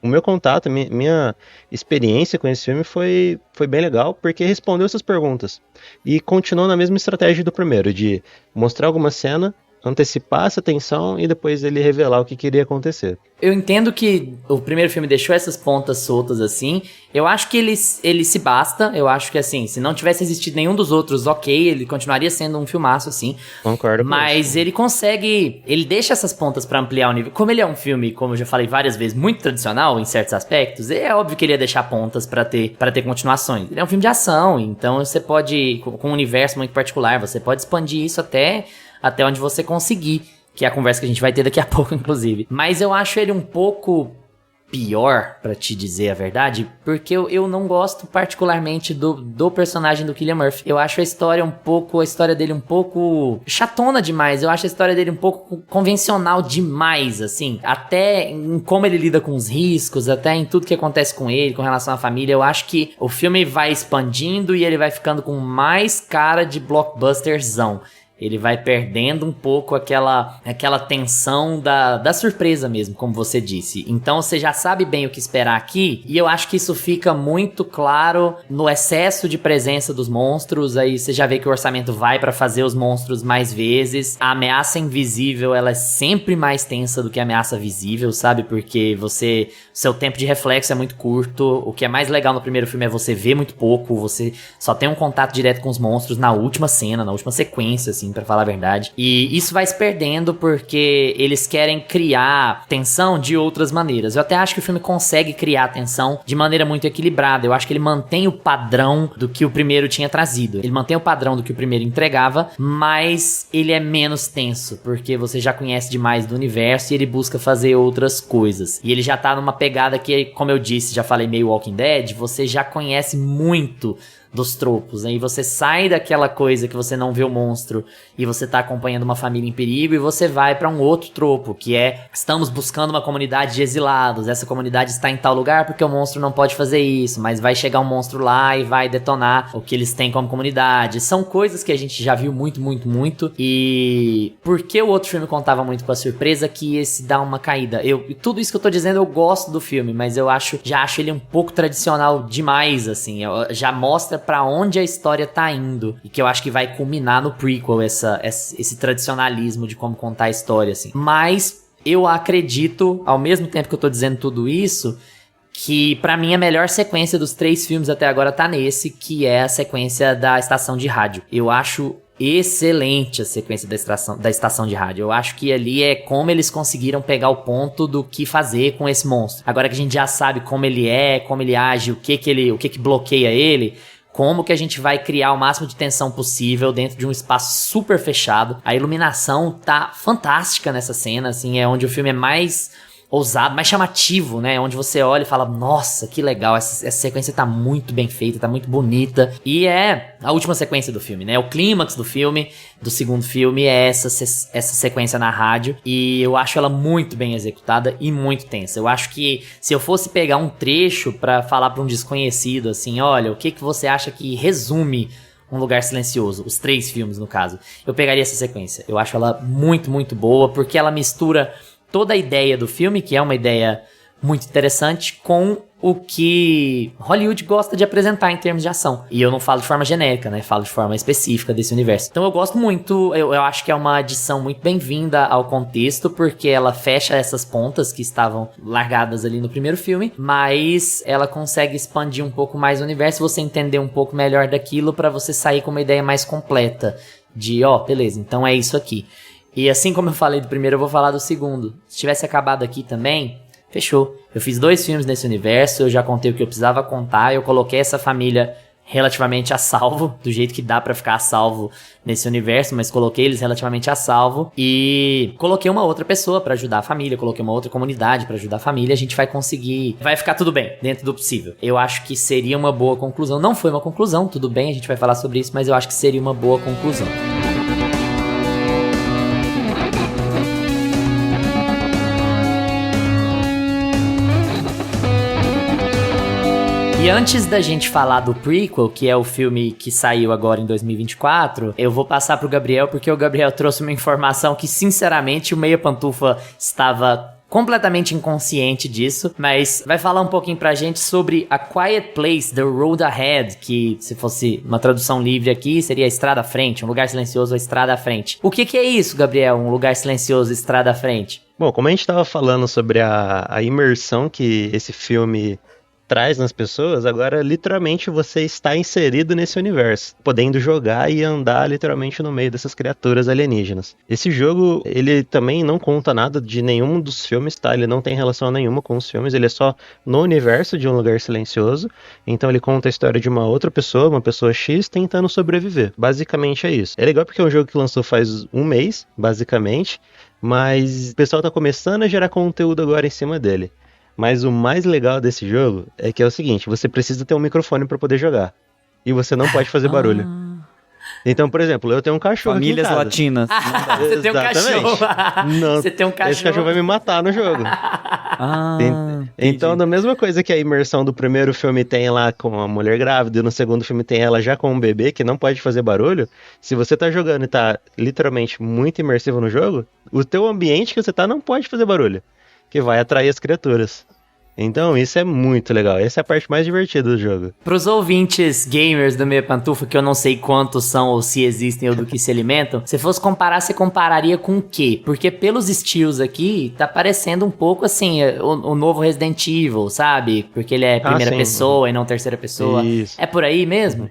o meu contato, minha experiência com esse filme foi bem legal, porque respondeu essas perguntas. E continuou na mesma estratégia do primeiro, de mostrar alguma cena, antecipar essa tensão e depois ele revelar o que queria acontecer. Eu entendo que o primeiro filme deixou essas pontas soltas assim. Eu acho que ele se basta. Eu acho que assim, se não tivesse existido nenhum dos outros, ok, ele continuaria sendo um filmaço assim. Concordo. Mas ele consegue, ele deixa essas pontas pra ampliar o nível. Como ele é um filme, como eu já falei várias vezes, muito tradicional em certos aspectos, é óbvio que ele ia deixar pontas pra ter continuações. Ele é um filme de ação, então você pode, com um universo muito particular, você pode expandir isso até onde você conseguir, que é a conversa que a gente vai ter daqui a pouco, inclusive. Mas eu acho ele um pouco pior, pra te dizer a verdade, porque eu não gosto particularmente do personagem do Cillian Murphy. Eu acho a história dele um pouco chatona demais. Eu acho a história dele um pouco convencional demais, assim. Até em como ele lida com os riscos, até em tudo que acontece com ele, com relação à família. Eu acho que o filme vai expandindo e ele vai ficando com mais cara de blockbusterzão. Ele vai perdendo um pouco aquela tensão da surpresa mesmo, como você disse. Então você já sabe bem o que esperar aqui, e eu acho que isso fica muito claro no excesso de presença dos monstros. Aí você já vê que o orçamento vai pra fazer os monstros mais vezes. A ameaça invisível, ela é sempre mais tensa do que a ameaça visível, sabe? Porque seu tempo de reflexo é muito curto. O que é mais legal no primeiro filme é você ver muito pouco, você só tem um contato direto com os monstros na última cena, na última sequência, assim, pra falar a verdade. E isso vai se perdendo porque eles querem criar tensão de outras maneiras. Eu até acho que o filme consegue criar tensão de maneira muito equilibrada. Eu acho que ele mantém o padrão do que o primeiro tinha trazido. Ele mantém o padrão do que o primeiro entregava, mas ele é menos tenso, porque você já conhece demais do universo e ele busca fazer outras coisas. E ele já tá numa pegada que, como eu disse, já falei meio Walking Dead, você já conhece muito dos tropos, aí você sai daquela coisa que você não vê o monstro e você tá acompanhando uma família em perigo e você vai pra um outro tropo, que é, estamos buscando uma comunidade de exilados, essa comunidade está em tal lugar porque o monstro não pode fazer isso, mas vai chegar um monstro lá e vai detonar o que eles têm como comunidade. São coisas que a gente já viu muito, muito, e porque o outro filme contava muito com a surpresa, que esse dá uma caída. Tudo isso que eu tô dizendo, eu gosto do filme, mas eu já acho ele um pouco tradicional demais, assim, já mostra pra onde a história tá indo, e que eu acho que vai culminar no prequel, esse tradicionalismo de como contar a história, assim. Mas eu acredito, ao mesmo tempo que eu tô dizendo tudo isso, que pra mim a melhor sequência dos 3 filmes até agora tá nesse, que é a sequência da estação de rádio. Eu acho excelente a sequência da estação de rádio. Eu acho que ali é como eles conseguiram pegar o ponto do que fazer com esse monstro. Agora que a gente já sabe como ele é, como ele age, o que bloqueia ele, como que a gente vai criar o máximo de tensão possível dentro de um espaço super fechado. A iluminação tá fantástica nessa cena, assim, é onde o filme é mais ousado, mais chamativo, né? Onde você olha e fala, nossa, que legal, essa sequência tá muito bem feita, tá muito bonita. E é a última sequência do filme, né? O clímax do filme, do segundo filme, é essa sequência na rádio. E eu acho ela muito bem executada e muito tensa. Eu acho que se eu fosse pegar um trecho pra falar pra um desconhecido, assim, olha, o que você acha que resume Um Lugar Silencioso, os 3 filmes no caso, eu pegaria essa sequência. Eu acho ela muito, muito boa, porque ela mistura toda a ideia do filme, que é uma ideia muito interessante, com o que Hollywood gosta de apresentar em termos de ação. E eu não falo de forma genérica, né? Falo de forma específica desse universo. Então eu gosto muito, eu acho que é uma adição muito bem-vinda ao contexto, porque ela fecha essas pontas que estavam largadas ali no primeiro filme, mas ela consegue expandir um pouco mais o universo, você entender um pouco melhor daquilo, pra você sair com uma ideia mais completa de, beleza, então é isso aqui. E assim como eu falei do primeiro, eu vou falar do segundo. Se tivesse acabado aqui também, fechou. Eu fiz 2 filmes nesse universo, eu já contei o que eu precisava contar, eu coloquei essa família relativamente a salvo, do jeito que dá pra ficar a salvo nesse universo, mas coloquei eles relativamente a salvo e coloquei uma outra pessoa pra ajudar a família, coloquei uma outra comunidade pra ajudar a família, a gente vai conseguir, vai ficar tudo bem, dentro do possível. Eu acho que seria uma boa conclusão, não foi uma conclusão, tudo bem, a gente vai falar sobre isso, mas eu acho que seria uma boa conclusão. E antes da gente falar do prequel, que é o filme que saiu agora em 2024, eu vou passar pro Gabriel, porque o Gabriel trouxe uma informação que, sinceramente, o Meia Pantufa estava completamente inconsciente disso, mas vai falar um pouquinho pra gente sobre A Quiet Place, The Road Ahead, que se fosse uma tradução livre aqui, seria a Estrada à Frente, Um Lugar Silencioso, a Estrada à Frente. O que é isso, Gabriel, Um Lugar Silencioso, Estrada à Frente? Bom, como a gente estava falando sobre a imersão que esse filme traz nas pessoas, agora literalmente você está inserido nesse universo, podendo jogar e andar literalmente no meio dessas criaturas alienígenas. Esse jogo, ele também não conta nada de nenhum dos filmes, tá? Ele não tem relação nenhuma com os filmes, ele é só no universo de Um Lugar Silencioso, então ele conta a história de uma outra pessoa, uma pessoa X, tentando sobreviver. Basicamente é isso. É legal porque é um jogo que lançou faz um mês, basicamente, mas o pessoal tá começando a gerar conteúdo agora em cima dele. Mas o mais legal desse jogo é que é o seguinte, você precisa ter um microfone para poder jogar. E você não pode fazer barulho. Então, por exemplo, eu tenho um cachorro Famílias aqui em casa. latinas. Você tem um cachorro. Não, você tem um cachorro. Esse cachorro vai me matar no jogo. Então, da mesma coisa que a imersão do primeiro filme tem lá com a mulher grávida, e no segundo filme tem ela já com um bebê que não pode fazer barulho, se você tá jogando e tá literalmente muito imersivo no jogo, o teu ambiente que você tá não pode fazer barulho, que vai atrair as criaturas. Então isso é muito legal, essa é a parte mais divertida do jogo. Pros ouvintes gamers do Meia Pantufa, que eu não sei quantos são ou se existem ou do que se alimentam, se fosse comparar, você compararia com o quê? Porque pelos estilos aqui, tá parecendo um pouco assim, o novo Resident Evil, sabe? Porque ele é primeira pessoa e não terceira pessoa. Isso. É por aí mesmo?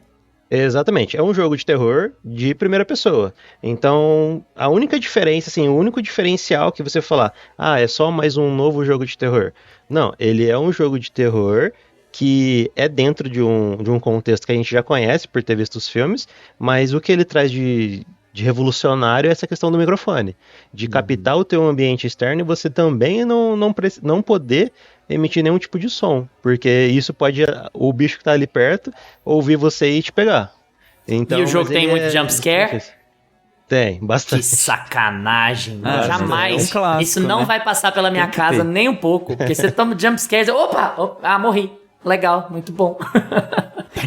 Exatamente, é um jogo de terror de primeira pessoa. Então, a única diferença, assim, o único diferencial que você falar, é só mais um novo jogo de terror. Não, ele é um jogo de terror que é dentro de um contexto que a gente já conhece por ter visto os filmes, mas o que ele traz de revolucionário é essa questão do microfone, de captar o teu ambiente externo e você também não poder emitir nenhum tipo de som, porque isso pode o bicho que tá ali perto ouvir você e te pegar. Então, e o jogo tem muito jumpscare? Tem, bastante. Que sacanagem, jamais. É um clássico, isso não né? vai passar pela minha casa nem um pouco, porque você toma jumpscare e opa, morri. Legal, muito bom.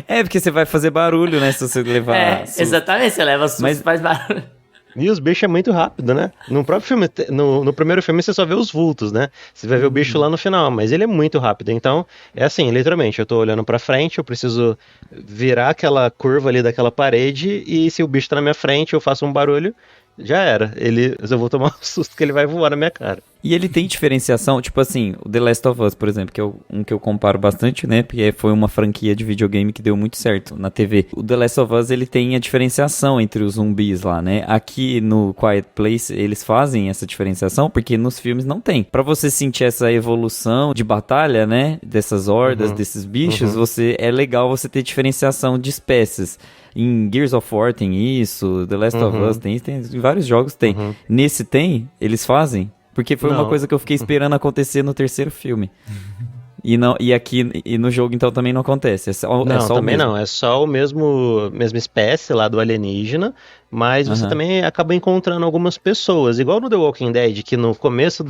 É, porque você vai fazer barulho, né, se você levar... Exatamente, você leva susto, mas faz barulho. E os bichos é muito rápido, né? No próprio filme, no primeiro filme você só vê os vultos, né? Você vai ver o bicho lá no final, mas ele é muito rápido. Então, é assim, literalmente, eu tô olhando pra frente, eu preciso virar aquela curva ali daquela parede e se o bicho tá na minha frente, eu faço um barulho, já era. Eu vou tomar um susto que ele vai voar na minha cara. E ele tem diferenciação, tipo assim, o The Last of Us, por exemplo, que é um que eu comparo bastante, né, porque foi uma franquia de videogame que deu muito certo na TV. O The Last of Us, ele tem a diferenciação entre os zumbis lá, né? Aqui no Quiet Place, eles fazem essa diferenciação, porque nos filmes não tem. Pra você sentir essa evolução de batalha, né, dessas hordas, desses bichos, é legal você ter diferenciação de espécies. Em Gears of War tem isso, The Last of Us tem isso, tem vários jogos tem. Nesse tem, eles fazem. Porque foi uma Não. coisa que eu fiquei esperando acontecer no terceiro filme. E no jogo, então, também não acontece. É só o também mesmo. não. É só o mesma espécie lá do alienígena, mas você Aham. também acaba encontrando algumas pessoas. Igual no The Walking Dead, que no começo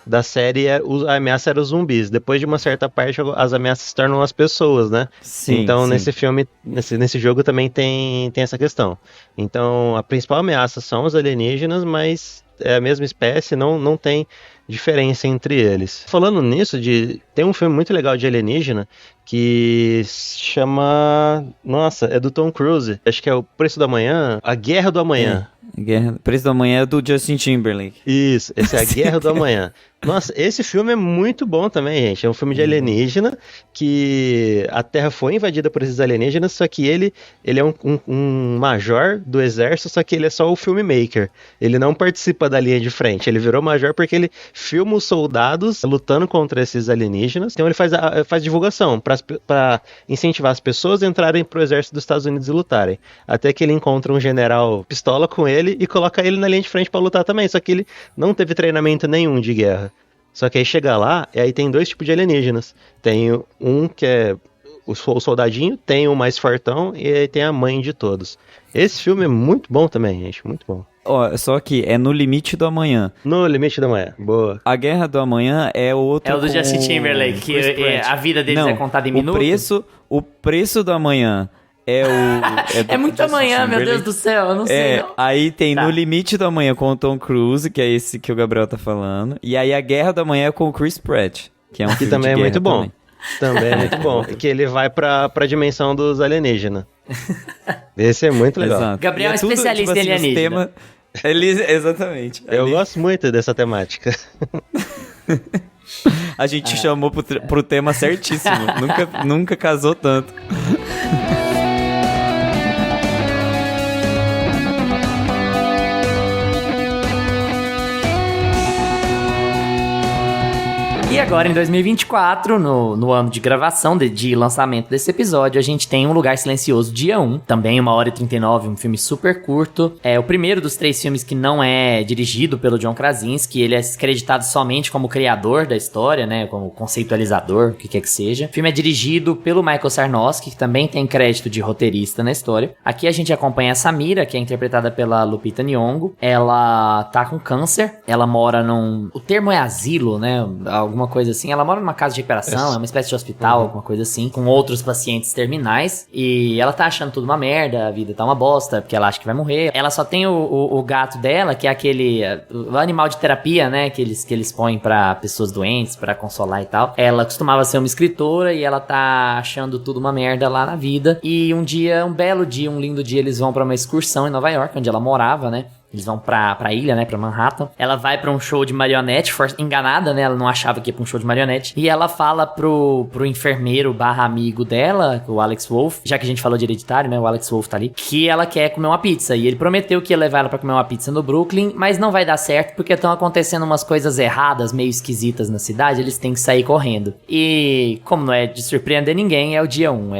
da série a ameaça era os zumbis. Depois de uma certa parte, as ameaças se tornam as pessoas, né? Sim, Então, sim. nesse filme, nesse jogo também tem essa questão. Então, a principal ameaça são os alienígenas, mas é a mesma espécie, não tem diferença entre eles. Falando nisso, tem um filme muito legal de alienígena que se chama... Nossa, é do Tom Cruise. Acho que é O Preço do Amanhã, A Guerra do Amanhã. Preço do Amanhã é do Justin Timberlake. Isso, esse é A Guerra do Amanhã. Nossa, esse filme é muito bom também, gente. É um filme de alienígena que a Terra foi invadida por esses alienígenas, só que ele é um major do exército, só que ele é só o filmmaker. Ele não participa da linha de frente. Ele virou major porque ele filma os soldados lutando contra esses alienígenas. Então ele faz divulgação para incentivar as pessoas a entrarem pro exército dos Estados Unidos e lutarem. Até que ele encontra um general pistola com ele e coloca ele na linha de frente para lutar também. Só que ele não teve treinamento nenhum de guerra. Só que aí chega lá, e aí tem dois tipos de alienígenas. Tem um que é o soldadinho, tem o mais fortão, e aí tem a mãe de todos. Esse filme é muito bom também, gente, muito bom. Ó, só que é No Limite do Amanhã. No Limite da Manhã, boa. A Guerra do Amanhã é outro. É o do com Justin Timberlake, que Chris Pratt. a vida deles Não, é contada em minutos. O preço do amanhã é o. É muito amanhã, meu Deus do céu, eu não sei não. Aí tem Tá. No Limite do Amanhã com o Tom Cruise, que é esse que o Gabriel tá falando. E aí A Guerra do Amanhã é com o Chris Pratt, que é um Que filme também de é guerra muito bom. também. Também é muito bom. Que ele vai pra dimensão dos alienígenas. Esse é muito legal. Exato. Gabriel E é especialista em os alienígena. exatamente. Eu gosto muito dessa temática. A gente chamou pro tema certíssimo. nunca casou tanto. E agora, em 2024, no ano de gravação, de lançamento desse episódio, a gente tem Um Lugar Silencioso, dia 1. Também 1h39, um filme super curto. É o primeiro dos 3 filmes que não é dirigido pelo John Krasinski. Ele é creditado somente como criador da história, né? Como conceitualizador, o que quer que seja. O filme é dirigido pelo Michael Sarnowski, que também tem crédito de roteirista na história. Aqui a gente acompanha a Samira, que é interpretada pela Lupita Nyong'o. Ela tá com câncer. Ela mora num... O termo é asilo, né? Alguma coisa assim. Ela mora numa casa de recuperação, é uma espécie de hospital, alguma coisa assim, com outros pacientes terminais. E ela tá achando tudo uma merda, a vida tá uma bosta, porque ela acha que vai morrer. Ela só tem o gato dela, que é aquele... O animal de terapia, né? Que eles põem pra pessoas doentes, pra consolar e tal. Ela costumava ser uma escritora e ela tá achando tudo uma merda lá na vida. E um belo dia, um lindo dia, eles vão pra uma excursão em Nova York, onde ela morava, né? Eles vão pra ilha, né, pra Manhattan. Ela vai pra um show de marionete, enganada, né, ela não achava que ia pra um show de marionete. E ela fala pro enfermeiro / amigo dela, o Alex Wolff, já que a gente falou de Hereditário, né, o Alex Wolff tá ali, que ela quer comer uma pizza. E ele prometeu que ia levar ela pra comer uma pizza no Brooklyn, mas não vai dar certo porque estão acontecendo umas coisas erradas, meio esquisitas na cidade, eles têm que sair correndo. E, como não é de surpreender ninguém, é o dia 1,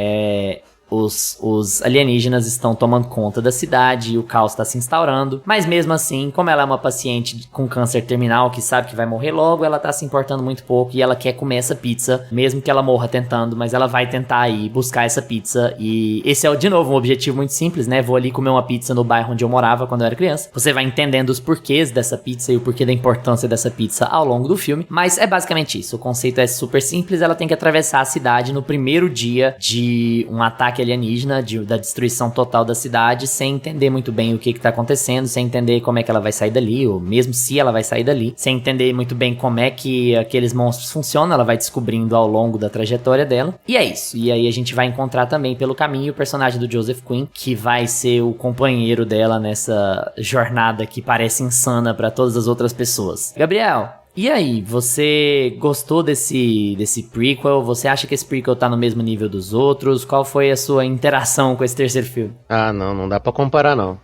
Os alienígenas estão tomando conta da cidade e o caos está se instaurando. Mas mesmo assim, como ela é uma paciente com câncer terminal que sabe que vai morrer logo, ela tá se importando muito pouco e ela quer comer essa pizza, mesmo que ela morra tentando, mas ela vai tentar ir buscar essa pizza. E esse é, de novo, um objetivo muito simples, né? Vou ali comer uma pizza no bairro onde eu morava quando eu era criança. Você vai entendendo os porquês dessa pizza e o porquê da importância dessa pizza ao longo do filme, mas é basicamente isso. O conceito é super simples, ela tem que atravessar a cidade no primeiro dia de um ataque alienígena, da destruição total da cidade, sem entender muito bem o que tá acontecendo, sem entender como é que ela vai sair dali, ou mesmo se ela vai sair dali, sem entender muito bem como é que aqueles monstros funcionam, ela vai descobrindo ao longo da trajetória dela. E é isso. E aí a gente vai encontrar também pelo caminho o personagem do Joseph Quinn, que vai ser o companheiro dela nessa jornada que parece insana pra todas as outras pessoas. Gabriel, e aí, você gostou desse prequel? Você acha que esse prequel tá no mesmo nível dos outros? Qual foi a sua interação com esse terceiro filme? Ah, não dá pra comparar não.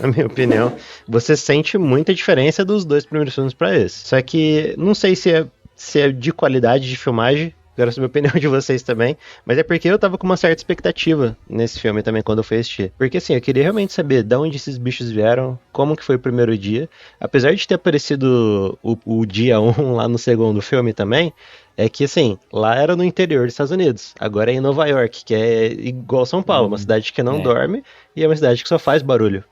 Na minha opinião, você sente muita diferença dos 2 primeiros filmes pra esse. Só que não sei se é de qualidade de filmagem quero saber a opinião de vocês também, mas é porque eu tava com uma certa expectativa nesse filme também, quando eu fui assistir. Porque assim, eu queria realmente saber de onde esses bichos vieram, como que foi o primeiro dia. Apesar de ter aparecido o dia 1 lá no segundo filme também, é que assim, lá era no interior dos Estados Unidos, agora é em Nova York, que é igual São Paulo, uma cidade que não dorme e é uma cidade que só faz barulho.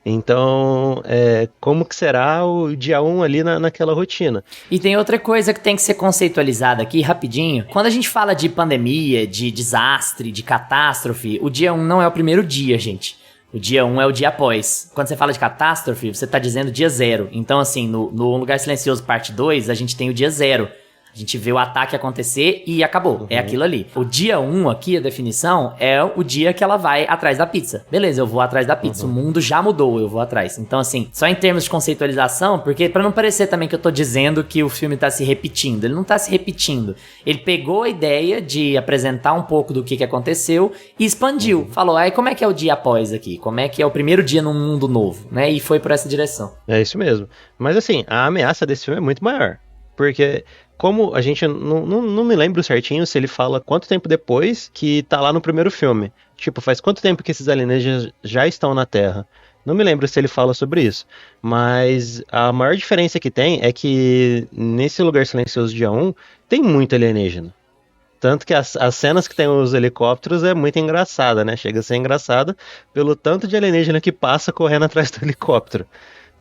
Então, como que será o dia 1 ali naquela rotina? E tem outra coisa que tem que ser conceitualizada aqui, rapidinho. Quando a gente fala de pandemia, de desastre, de catástrofe, o dia 1 não é o primeiro dia, gente. O dia 1 é o dia após. Quando você fala de catástrofe, você tá dizendo dia 0. Então, assim, no Um Lugar Silencioso parte 2, a gente tem o dia 0. A gente vê o ataque acontecer e acabou. É aquilo ali. O dia 1 aqui, a definição, é o dia que ela vai atrás da pizza. Beleza, eu vou atrás da pizza. O mundo já mudou, eu vou atrás. Então, assim, só em termos de conceitualização, porque pra não parecer também que eu tô dizendo que o filme tá se repetindo. Ele não tá se repetindo. Ele pegou a ideia de apresentar um pouco do que aconteceu e expandiu. Falou, aí como é que é o dia após aqui? Como é que é o primeiro dia num mundo novo, né? E foi por essa direção. É isso mesmo. Mas assim, a ameaça desse filme é muito maior. Porque como a gente não me lembro certinho se ele fala quanto tempo depois que tá lá no primeiro filme. Tipo, faz quanto tempo que esses alienígenas já estão na Terra? Não me lembro se ele fala sobre isso. Mas a maior diferença que tem é que nesse Lugar Silencioso dia 1 tem muito alienígena. Tanto que as cenas que tem os helicópteros é muito engraçada, né? Chega a ser engraçada pelo tanto de alienígena que passa correndo atrás do helicóptero.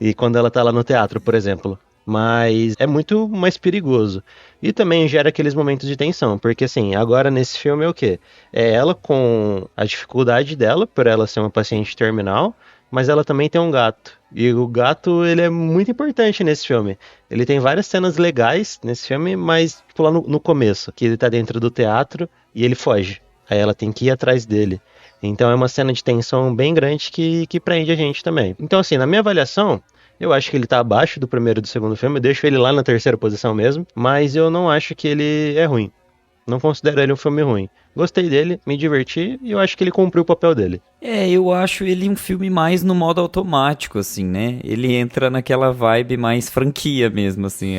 E quando ela tá lá no teatro, por exemplo. Mas é muito mais perigoso. E também gera aqueles momentos de tensão, porque assim, agora nesse filme é o quê? É ela com a dificuldade dela, por ela ser uma paciente terminal, mas ela também tem um gato. E o gato, ele é muito importante nesse filme. Ele tem várias cenas legais nesse filme, mas tipo lá no começo, que ele tá dentro do teatro e ele foge. Aí ela tem que ir atrás dele. Então é uma cena de tensão bem grande que prende a gente também. Então assim, na minha avaliação, eu acho que ele tá abaixo do primeiro e do segundo filme, eu deixo ele lá na terceira posição mesmo, mas eu não acho que ele é ruim. Não considero ele um filme ruim. Gostei dele, me diverti e eu acho que ele cumpriu o papel dele. Eu acho ele um filme mais no modo automático, assim, né? Ele entra naquela vibe mais franquia mesmo, assim.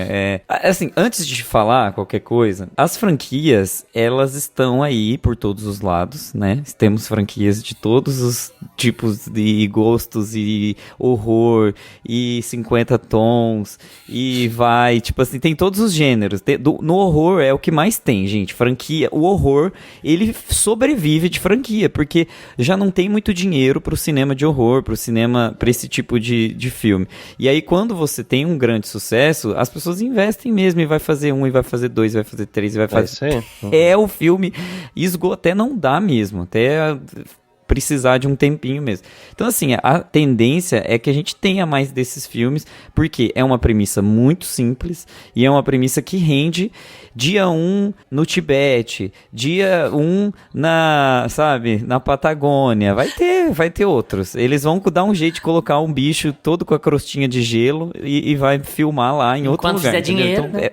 Assim, antes de falar qualquer coisa, as franquias, elas estão aí por todos os lados, né? Temos franquias de todos os tipos de gostos e horror e 50 tons e vai, tipo assim, tem todos os gêneros. No horror é o que mais tem, gente. Franquia, o horror, ele sobrevive de franquia, porque já não tem muito dinheiro pro cinema de horror, pro cinema, pra esse tipo de filme. E aí, quando você tem um grande sucesso, as pessoas investem mesmo e vai fazer 1, e vai fazer 2, e vai fazer 3, e vai fazer... O filme esgotou, até não dá mesmo, até precisar de um tempinho mesmo. Então, assim, a tendência é que a gente tenha mais desses filmes, porque é uma premissa muito simples e é uma premissa que rende dia 1 no Tibete, dia 1 na Patagônia. Vai ter outros. Eles vão dar um jeito de colocar um bicho todo com a crostinha de gelo e vai filmar lá em outro lugar. Enquanto fizer dinheiro, então, né?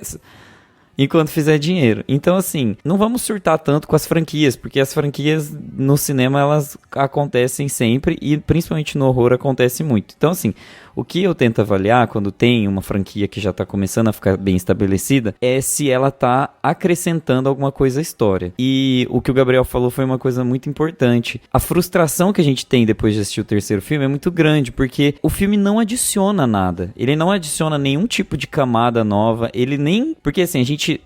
Enquanto fizer dinheiro. Então, assim, não vamos surtar tanto com as franquias, porque as franquias no cinema, elas acontecem sempre e principalmente no horror acontece muito. Então, assim, o que eu tento avaliar quando tem uma franquia que já tá começando a ficar bem estabelecida é se ela tá acrescentando alguma coisa à história. E o que o Gabriel falou foi uma coisa muito importante. A frustração que a gente tem depois de assistir o terceiro filme é muito grande, porque o filme não adiciona nada. Ele não adiciona nenhum tipo de camada nova, ele nem... Porque, assim, a gente...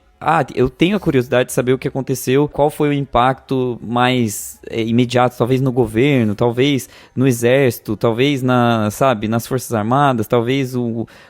eu tenho a curiosidade de saber o que aconteceu, qual foi o impacto mais imediato, talvez no governo, talvez no exército, talvez nas Forças Armadas, talvez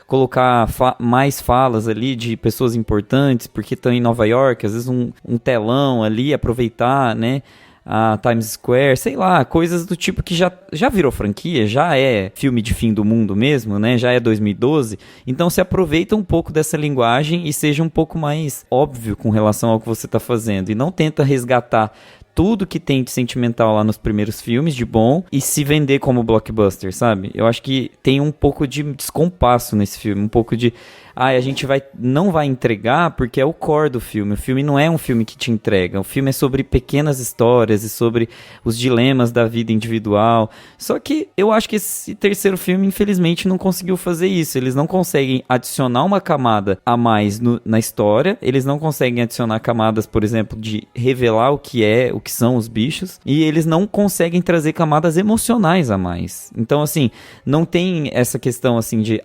colocar mais falas ali de pessoas importantes, porque estão em Nova York, às vezes um telão ali, aproveitar, né? A Times Square, sei lá, coisas do tipo que já virou franquia, já é filme de fim do mundo mesmo, né? Já é 2012. Então se aproveita um pouco dessa linguagem e seja um pouco mais óbvio com relação ao que você está fazendo. E não tenta resgatar tudo que tem de sentimental lá nos primeiros filmes, de bom, e se vender como blockbuster, sabe? Eu acho que tem um pouco de descompasso nesse filme, um pouco de... a gente não vai entregar porque é o core do filme. O filme não é um filme que te entrega. O filme é sobre pequenas histórias e sobre os dilemas da vida individual. Só que eu acho que esse terceiro filme, infelizmente, não conseguiu fazer isso. Eles não conseguem adicionar uma camada a mais na história. Eles não conseguem adicionar camadas, por exemplo, de revelar o que são os bichos. E eles não conseguem trazer camadas emocionais a mais. Então, assim, não tem essa questão, assim, de...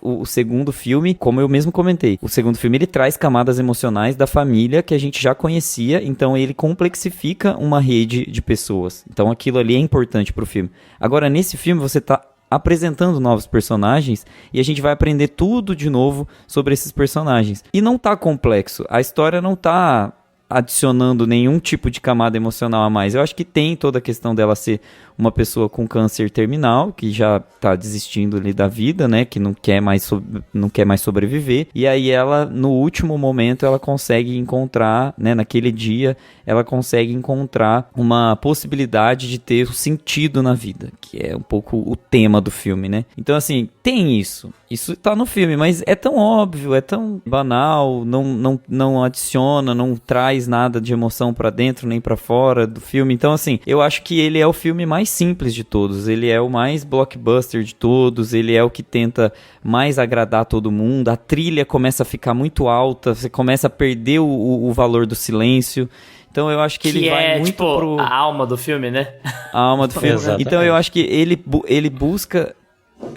o segundo filme... como eu mesmo comentei, o segundo filme ele traz camadas emocionais da família que a gente já conhecia, então ele complexifica uma rede de pessoas. Então aquilo ali é importante pro filme. Agora, nesse filme, você tá apresentando novos personagens e a gente vai aprender tudo de novo sobre esses personagens. E não tá complexo, a história não tá adicionando nenhum tipo de camada emocional a mais. Eu acho que tem toda a questão dela ser uma pessoa com câncer terminal, que já tá desistindo ali da vida, né, que não quer mais sobreviver, e aí ela, no último momento, ela consegue encontrar, né, naquele dia, ela consegue encontrar uma possibilidade de ter um sentido na vida, que é um pouco o tema do filme, né. Então, assim, tem isso tá no filme, mas é tão óbvio, é tão banal, não adiciona, não traz nada de emoção pra dentro nem pra fora do filme. Então, assim, eu acho que ele é o filme mais simples de todos, ele é o mais blockbuster de todos, ele é o que tenta mais agradar todo mundo, a trilha começa a ficar muito alta, você começa a perder o valor do silêncio. Então eu acho que ele vai muito tipo, a alma do filme, né? A alma do filme. Exatamente. Então eu acho que ele busca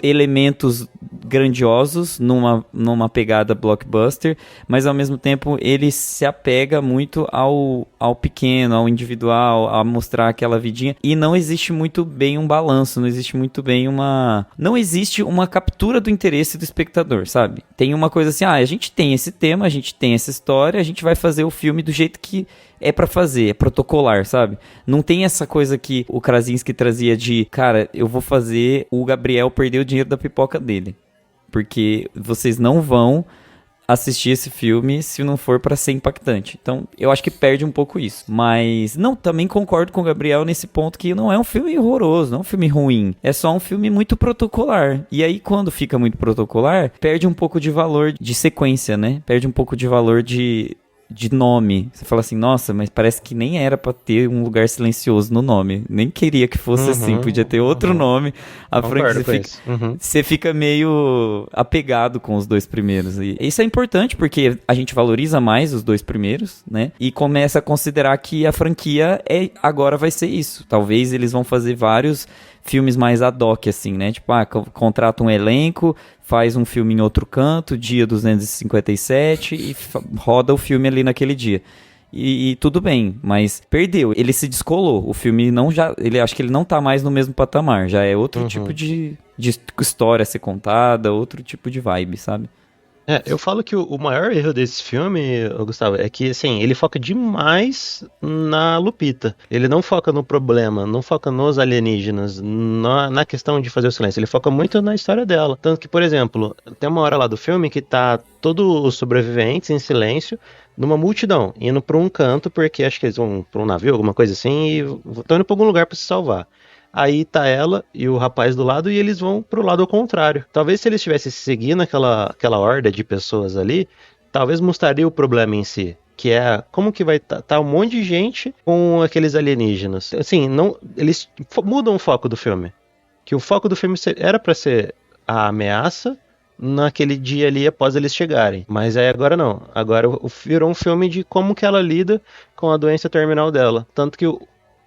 elementos grandiosos numa pegada blockbuster, mas ao mesmo tempo ele se apega muito ao pequeno, ao individual, a mostrar aquela vidinha, e não existe muito bem um balanço, não existe uma captura do interesse do espectador, sabe? Tem uma coisa assim, a gente tem esse tema, a gente tem essa história, a gente vai fazer o filme do jeito que é pra fazer, é protocolar, sabe? Não tem essa coisa que o Krasinski trazia de, cara, eu vou fazer o Gabriel perder o dinheiro da pipoca dele, porque vocês não vão assistir esse filme se não for pra ser impactante. Então, eu acho que perde um pouco isso. Mas, também concordo com o Gabriel nesse ponto que não é um filme horroroso, não é um filme ruim. É só um filme muito protocolar. E aí, quando fica muito protocolar, perde um pouco de valor de sequência, né? Perde um pouco de valor de nome. Você fala assim, nossa, mas parece que nem era pra ter um lugar silencioso no nome. Nem queria que fosse assim, podia ter outro nome. Você fica meio apegado com os dois primeiros. E isso é importante porque a gente valoriza mais os dois primeiros, né? E começa a considerar que a franquia agora vai ser isso. Talvez eles vão fazer vários filmes mais ad hoc, assim, né? Tipo, contrata um elenco, faz um filme em outro canto, dia 257, e roda o filme ali naquele dia. E tudo bem, mas perdeu. Ele se descolou. O filme acho que ele não tá mais no mesmo patamar. Já é outro tipo de história a ser contada, outro tipo de vibe, sabe? Eu falo que o maior erro desse filme, Gustavo, é que, assim, ele foca demais na Lupita. Ele não foca no problema, não foca nos alienígenas, na questão de fazer o silêncio. Ele foca muito na história dela. Tanto que, por exemplo, tem uma hora lá do filme que tá todos os sobreviventes em silêncio, numa multidão, indo pra um canto, porque acho que eles vão pra um navio, alguma coisa assim, e estão indo pra algum lugar pra se salvar. Aí tá ela e o rapaz do lado e eles vão pro lado ao contrário. Talvez se eles estivessem seguindo aquela horda de pessoas ali, talvez mostraria o problema em si. Que é como que vai tá um monte de gente com aqueles alienígenas. Assim, eles mudam o foco do filme. Que o foco do filme era pra ser a ameaça naquele dia ali após eles chegarem. Mas aí agora não. Agora virou um filme de como que ela lida com a doença terminal dela. Tanto que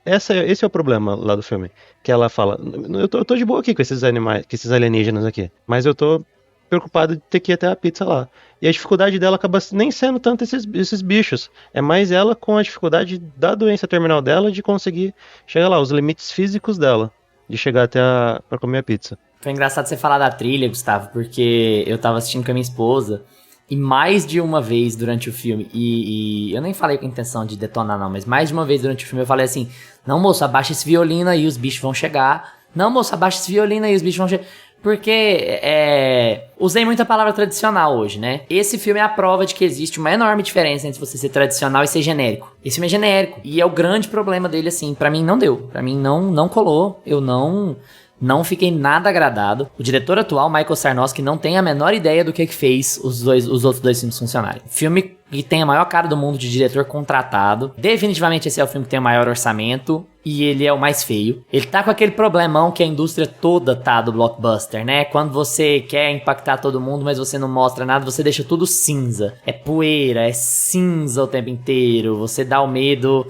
esse é o problema lá do filme. Que ela fala, eu tô de boa aqui com esses animais, com esses alienígenas aqui. Mas eu tô preocupado de ter que ir até a pizza lá. E a dificuldade dela acaba nem sendo tanto esses bichos. É mais ela com a dificuldade da doença terminal dela de conseguir chegar lá, os limites físicos dela. De chegar até pra comer a pizza. Foi engraçado você falar da trilha, Gustavo, porque eu tava assistindo com a minha esposa. E mais de uma vez durante o filme, e eu nem falei com a intenção de detonar não, mas mais de uma vez durante o filme eu falei assim, não moço, abaixa esse violino aí, os bichos vão chegar. Não moço, abaixa esse violino aí, os bichos vão chegar. Porque usei muita palavra tradicional hoje, né? Esse filme é a prova de que existe uma enorme diferença entre você ser tradicional e ser genérico. Esse filme é genérico. E é o grande problema dele, assim. Pra mim não deu. Pra mim não colou. Eu não fiquei nada agradado. O diretor atual, Michael Sarnoski, não tem a menor ideia do que fez os outros dois filmes funcionarem. Filme que tem a maior cara do mundo de diretor contratado. Definitivamente esse é o filme que tem o maior orçamento. E ele é o mais feio. Ele tá com aquele problemão que a indústria toda tá do blockbuster, né? Quando você quer impactar todo mundo, mas você não mostra nada, você deixa tudo cinza. É poeira, é cinza o tempo inteiro. Você dá o medo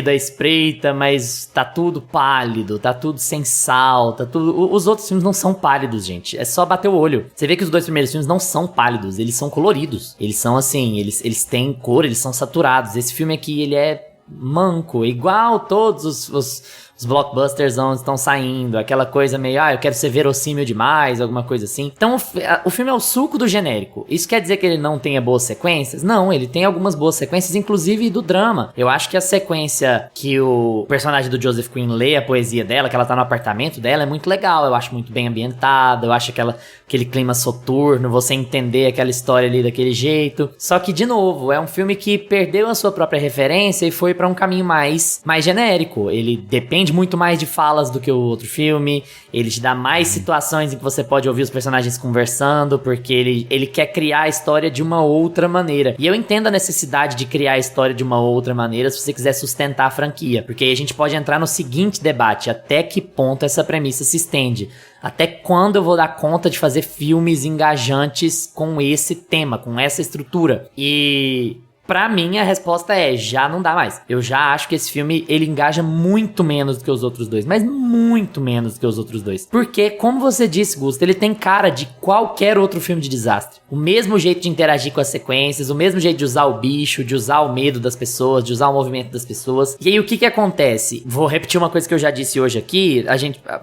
é espreita, mas tá tudo pálido, tá tudo sem sal, tá tudo... Os outros filmes não são pálidos, gente. É só bater o olho. Você vê que os dois primeiros filmes não são pálidos, eles são coloridos. Eles são assim, eles têm cor, eles são saturados. Esse filme aqui, ele é manco, igual todos os blockbusters estão saindo, aquela coisa meio, eu quero ser verossímil demais, alguma coisa assim. Então o filme é o suco do genérico. Isso quer dizer que ele não tenha boas sequências? Não, ele tem algumas boas sequências, inclusive do drama. Eu acho que a sequência que o personagem do Joseph Quinn lê a poesia dela, que ela tá no apartamento dela, é muito legal. Eu acho muito bem ambientada, eu acho aquele clima soturno, você entender aquela história ali daquele jeito. Só que, de novo, é um filme que perdeu a sua própria referência e foi pra um caminho mais genérico. Ele depende muito mais de falas do que o outro filme, ele te dá mais situações em que você pode ouvir os personagens conversando, porque ele quer criar a história de uma outra maneira. E eu entendo a necessidade de criar a história de uma outra maneira se você quiser sustentar a franquia, porque aí a gente pode entrar no seguinte debate: até que ponto essa premissa se estende? Até quando eu vou dar conta de fazer filmes engajantes com esse tema, com essa estrutura? E... pra mim, a resposta é, já não dá mais. Eu já acho que esse filme, ele engaja muito menos do que os outros dois. Mas muito menos do que os outros dois. Porque, como você disse, Gusto, ele tem cara de qualquer outro filme de desastre. O mesmo jeito de interagir com as sequências, o mesmo jeito de usar o bicho, de usar o medo das pessoas, de usar o movimento das pessoas. E aí, o que acontece? Vou repetir uma coisa que eu já disse hoje aqui.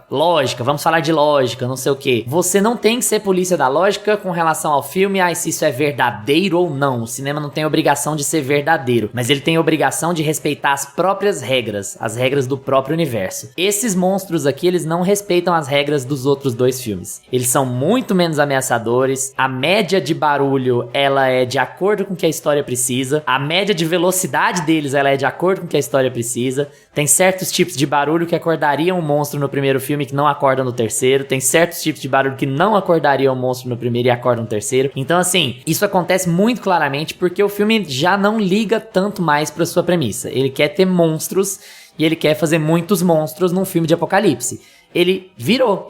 Lógica, vamos falar de lógica, não sei o quê. Você não tem que ser polícia da lógica com relação ao filme, se isso é verdadeiro ou não. O cinema não tem obrigação de ser verdadeiro, mas ele tem a obrigação de respeitar as próprias regras, as regras do próprio universo. Esses monstros aqui, eles não respeitam as regras dos outros dois filmes. Eles são muito menos ameaçadores, a média de barulho, ela é de acordo com o que a história precisa, a média de velocidade deles, ela é de acordo com o que a história precisa. Tem certos tipos de barulho que acordariam um monstro no primeiro filme que não acordam no terceiro, tem certos tipos de barulho que não acordariam um monstro no primeiro e acordam no terceiro. Então, assim, isso acontece muito claramente porque o filme já não liga tanto mais pra sua premissa. Ele quer ter monstros e ele quer fazer muitos monstros num filme de apocalipse. Ele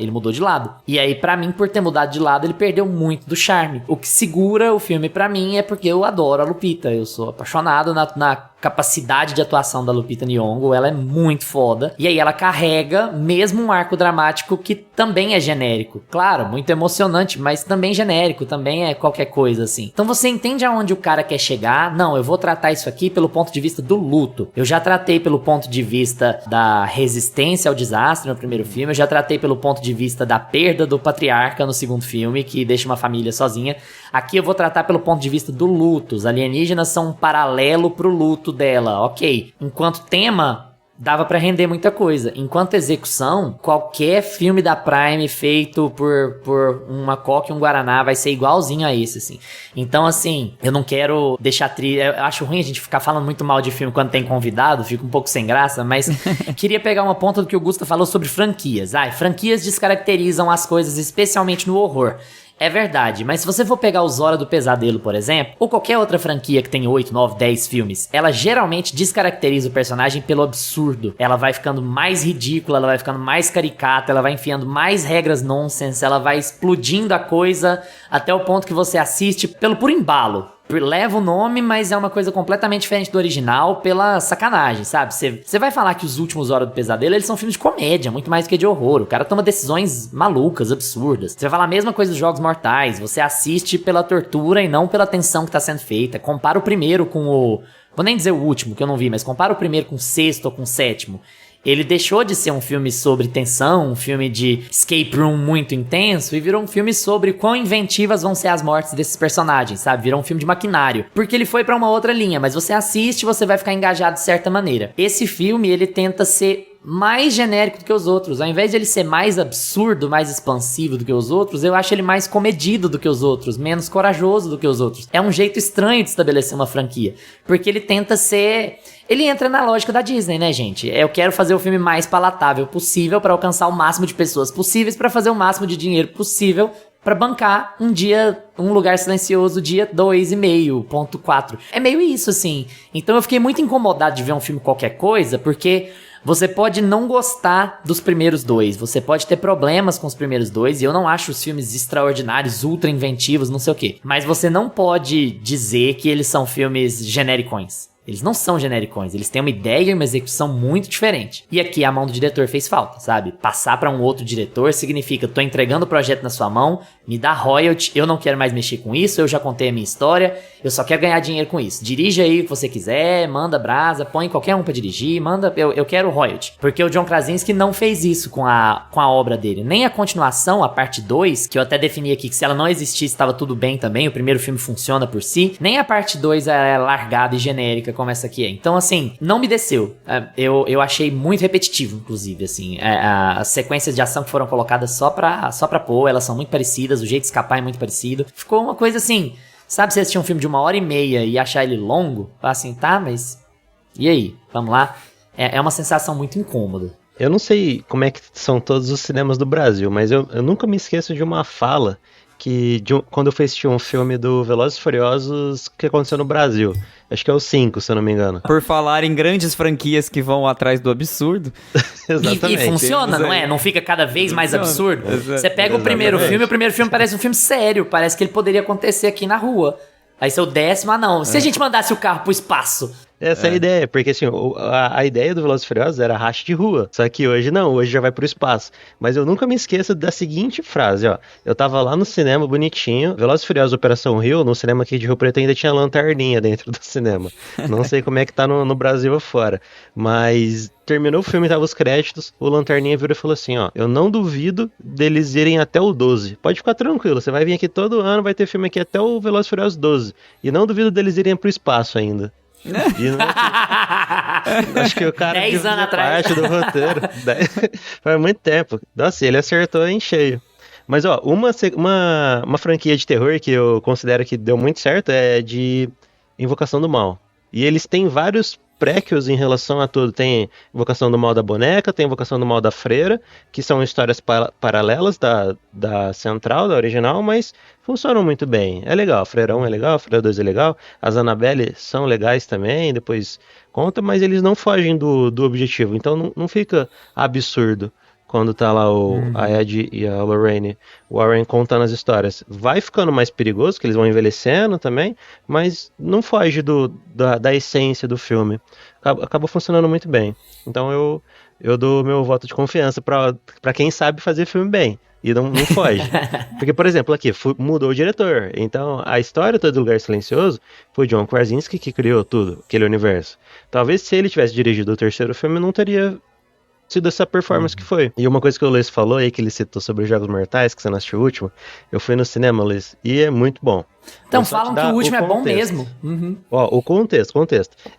mudou de lado. E aí, pra mim, por ter mudado de lado, ele perdeu muito do charme. O que segura o filme pra mim é porque eu adoro a Lupita. Eu sou apaixonado na capacidade de atuação da Lupita Nyong'o, ela é muito foda. E aí ela carrega mesmo um arco dramático que também é genérico. Claro, muito emocionante, mas também genérico, também é qualquer coisa assim. Então você entende aonde o cara quer chegar? Não, eu vou tratar isso aqui pelo ponto de vista do luto. Eu já tratei pelo ponto de vista da resistência ao desastre no primeiro filme, eu já tratei pelo ponto de vista da perda do patriarca no segundo filme, que deixa uma família sozinha. Aqui eu vou tratar pelo ponto de vista do luto. Os alienígenas são um paralelo pro luto dela, ok. Enquanto tema, dava pra render muita coisa. Enquanto execução, qualquer filme da Prime feito por uma Coca e um Guaraná vai ser igualzinho a esse, assim. Então, assim, eu não quero deixar eu acho ruim a gente ficar falando muito mal de filme quando tem convidado, fica um pouco sem graça, mas queria pegar uma ponta do que o Gusta falou sobre franquias. Franquias descaracterizam as coisas, especialmente no horror. É verdade, mas se você for pegar o Hora do Pesadelo, por exemplo, ou qualquer outra franquia que tem 8, 9, 10 filmes, ela geralmente descaracteriza o personagem pelo absurdo. Ela vai ficando mais ridícula, ela vai ficando mais caricata, ela vai enfiando mais regras nonsense, ela vai explodindo a coisa até o ponto que você assiste pelo puro embalo. Leva o nome, mas é uma coisa completamente diferente do original pela sacanagem, sabe? Você vai falar que os últimos Hora do Pesadelo, eles são filmes de comédia, muito mais do que de horror. O cara toma decisões malucas, absurdas. Você vai falar a mesma coisa dos Jogos Mortais. Você assiste pela tortura e não pela tensão que tá sendo feita. Compara o primeiro com o... Vou nem dizer o último, que eu não vi, mas compara o primeiro com o sexto ou com o sétimo. Ele deixou de ser um filme sobre tensão, um filme de escape room muito intenso, e virou um filme sobre quão inventivas vão ser as mortes desses personagens, sabe? Virou um filme de maquinário. Porque ele foi pra uma outra linha, mas você assiste e você vai ficar engajado de certa maneira. Esse filme, ele tenta ser mais genérico do que os outros. Ao invés de ele ser mais absurdo, mais expansivo do que os outros, eu acho ele mais comedido do que os outros, menos corajoso do que os outros. É um jeito estranho de estabelecer uma franquia, porque ele tenta ser... Ele entra na lógica da Disney, né, gente? Eu quero fazer o filme mais palatável possível pra alcançar o máximo de pessoas possíveis, pra fazer o máximo de dinheiro possível, pra bancar um lugar silencioso dia 2,5, ponto 4. É meio isso, assim. Então eu fiquei muito incomodado de ver um filme qualquer coisa, porque você pode não gostar dos primeiros dois, você pode ter problemas com os primeiros dois, e eu não acho os filmes extraordinários, ultra inventivos, não sei o quê. Mas você não pode dizer que eles são filmes genericões. Eles não são genericões, eles têm uma ideia e uma execução muito diferente. E aqui a mão do diretor fez falta, sabe? Passar pra um outro diretor significa, tô entregando o projeto na sua mão, me dá royalty, eu não quero mais mexer com isso, eu já contei a minha história, eu só quero ganhar dinheiro com isso. Dirige aí o que você quiser, manda brasa, põe qualquer um pra dirigir, manda, eu quero royalty. Porque o John Krasinski não fez isso com a obra dele. Nem a continuação, a parte 2, que eu até defini aqui que se ela não existisse estava tudo bem também, o primeiro filme funciona por si, nem a parte 2 é largada e genérica como essa aqui é. Então, assim, não me desceu. Eu achei muito repetitivo, inclusive, assim. As sequências de ação que foram colocadas só pra pôr, elas são muito parecidas, o jeito de escapar é muito parecido. Ficou uma coisa assim, sabe, você assistir um filme de 1h30 e achar ele longo? Assim, tá, mas... E aí? Vamos lá? É uma sensação muito incômoda. Eu não sei como é que são todos os cinemas do Brasil, mas eu nunca me esqueço de uma fala quando eu fui assistir um filme do Velozes e Furiosos que aconteceu no Brasil. Acho que é o 5, se eu não me engano. Por falar em grandes franquias que vão atrás do absurdo. Exatamente. E funciona, não é? Não fica cada vez mais absurdo? Você pega o primeiro filme parece um filme sério, parece que ele poderia acontecer aqui na rua. Aí seu 10º, não. Se a gente mandasse o carro pro espaço... Essa é a ideia, porque assim, a ideia do Velozes e Furiosos era racha de rua, só que hoje não, hoje já vai pro espaço. Mas eu nunca me esqueço da seguinte frase, ó, eu tava lá no cinema bonitinho, Velozes e Furiosos Operação Rio, no cinema aqui de Rio Preto ainda tinha lanterninha dentro do cinema. Não sei como é que tá no Brasil afora, mas terminou o filme, tava os créditos, o lanterninha virou e falou assim, ó, eu não duvido deles irem até o 12, pode ficar tranquilo, você vai vir aqui todo ano, vai ter filme aqui até o Velozes e Furiosos 12, e não duvido deles irem pro espaço ainda. Acho que o cara 10 anos atrás parte do roteiro. Faz muito tempo. Nossa, ele acertou em cheio. Mas ó, uma franquia de terror que eu considero que deu muito certo é de Invocação do Mal. E eles têm vários prequels em relação a tudo. Tem Invocação do Mal da boneca, tem Invocação do Mal da freira, que são histórias paralelas da central, da original, mas funcionam muito bem. É legal, Freira 1 é legal, Freira 2 é legal, as Annabelle são legais também, depois conta, mas eles não fogem do objetivo, então não fica absurdo quando tá lá a Ed e a Lorraine Warren contando as histórias. Vai ficando mais perigoso, que eles vão envelhecendo também, mas não foge da essência do filme. Acaba funcionando muito bem. Então eu dou meu voto de confiança pra quem sabe fazer filme bem. E não foge. Porque, por exemplo, aqui mudou o diretor. Então, a história toda do Lugar Silencioso foi John Krasinski que criou tudo, aquele universo. Talvez se ele tivesse dirigido o terceiro filme, não teria sido essa performance que foi. E uma coisa que o Luiz falou aí, que ele citou sobre os Jogos Mortais, que você não assistiu o último, eu fui no cinema, Luiz, e é muito bom. Então falam que o último é bom mesmo. Uhum. Ó, o contexto.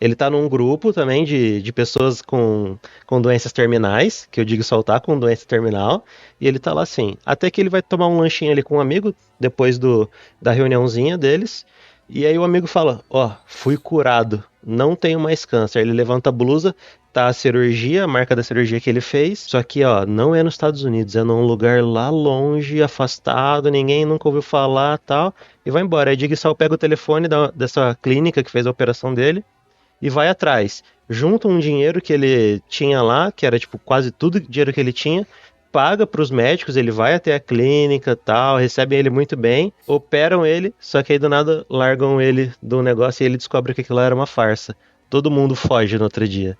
Ele tá num grupo também de pessoas com doenças terminais, que eu digo soltar com doença terminal, e ele tá lá assim, até que ele vai tomar um lanchinho ali com um amigo, depois da reuniãozinha deles, e aí o amigo fala, ó, fui curado, não tenho mais câncer. Ele levanta a blusa, tá a cirurgia, a marca da cirurgia que ele fez, só que, ó, não é nos Estados Unidos, é num lugar lá longe, afastado, ninguém nunca ouviu falar, tal, e vai embora. Aí Digsal pega o telefone dessa clínica que fez a operação dele e vai atrás. Junta um dinheiro que ele tinha lá, que era, tipo, quase tudo o dinheiro que ele tinha, paga pros médicos, ele vai até a clínica, tal, recebem ele muito bem, operam ele, só que aí do nada largam ele do negócio e ele descobre que aquilo era uma farsa. Todo mundo foge no outro dia.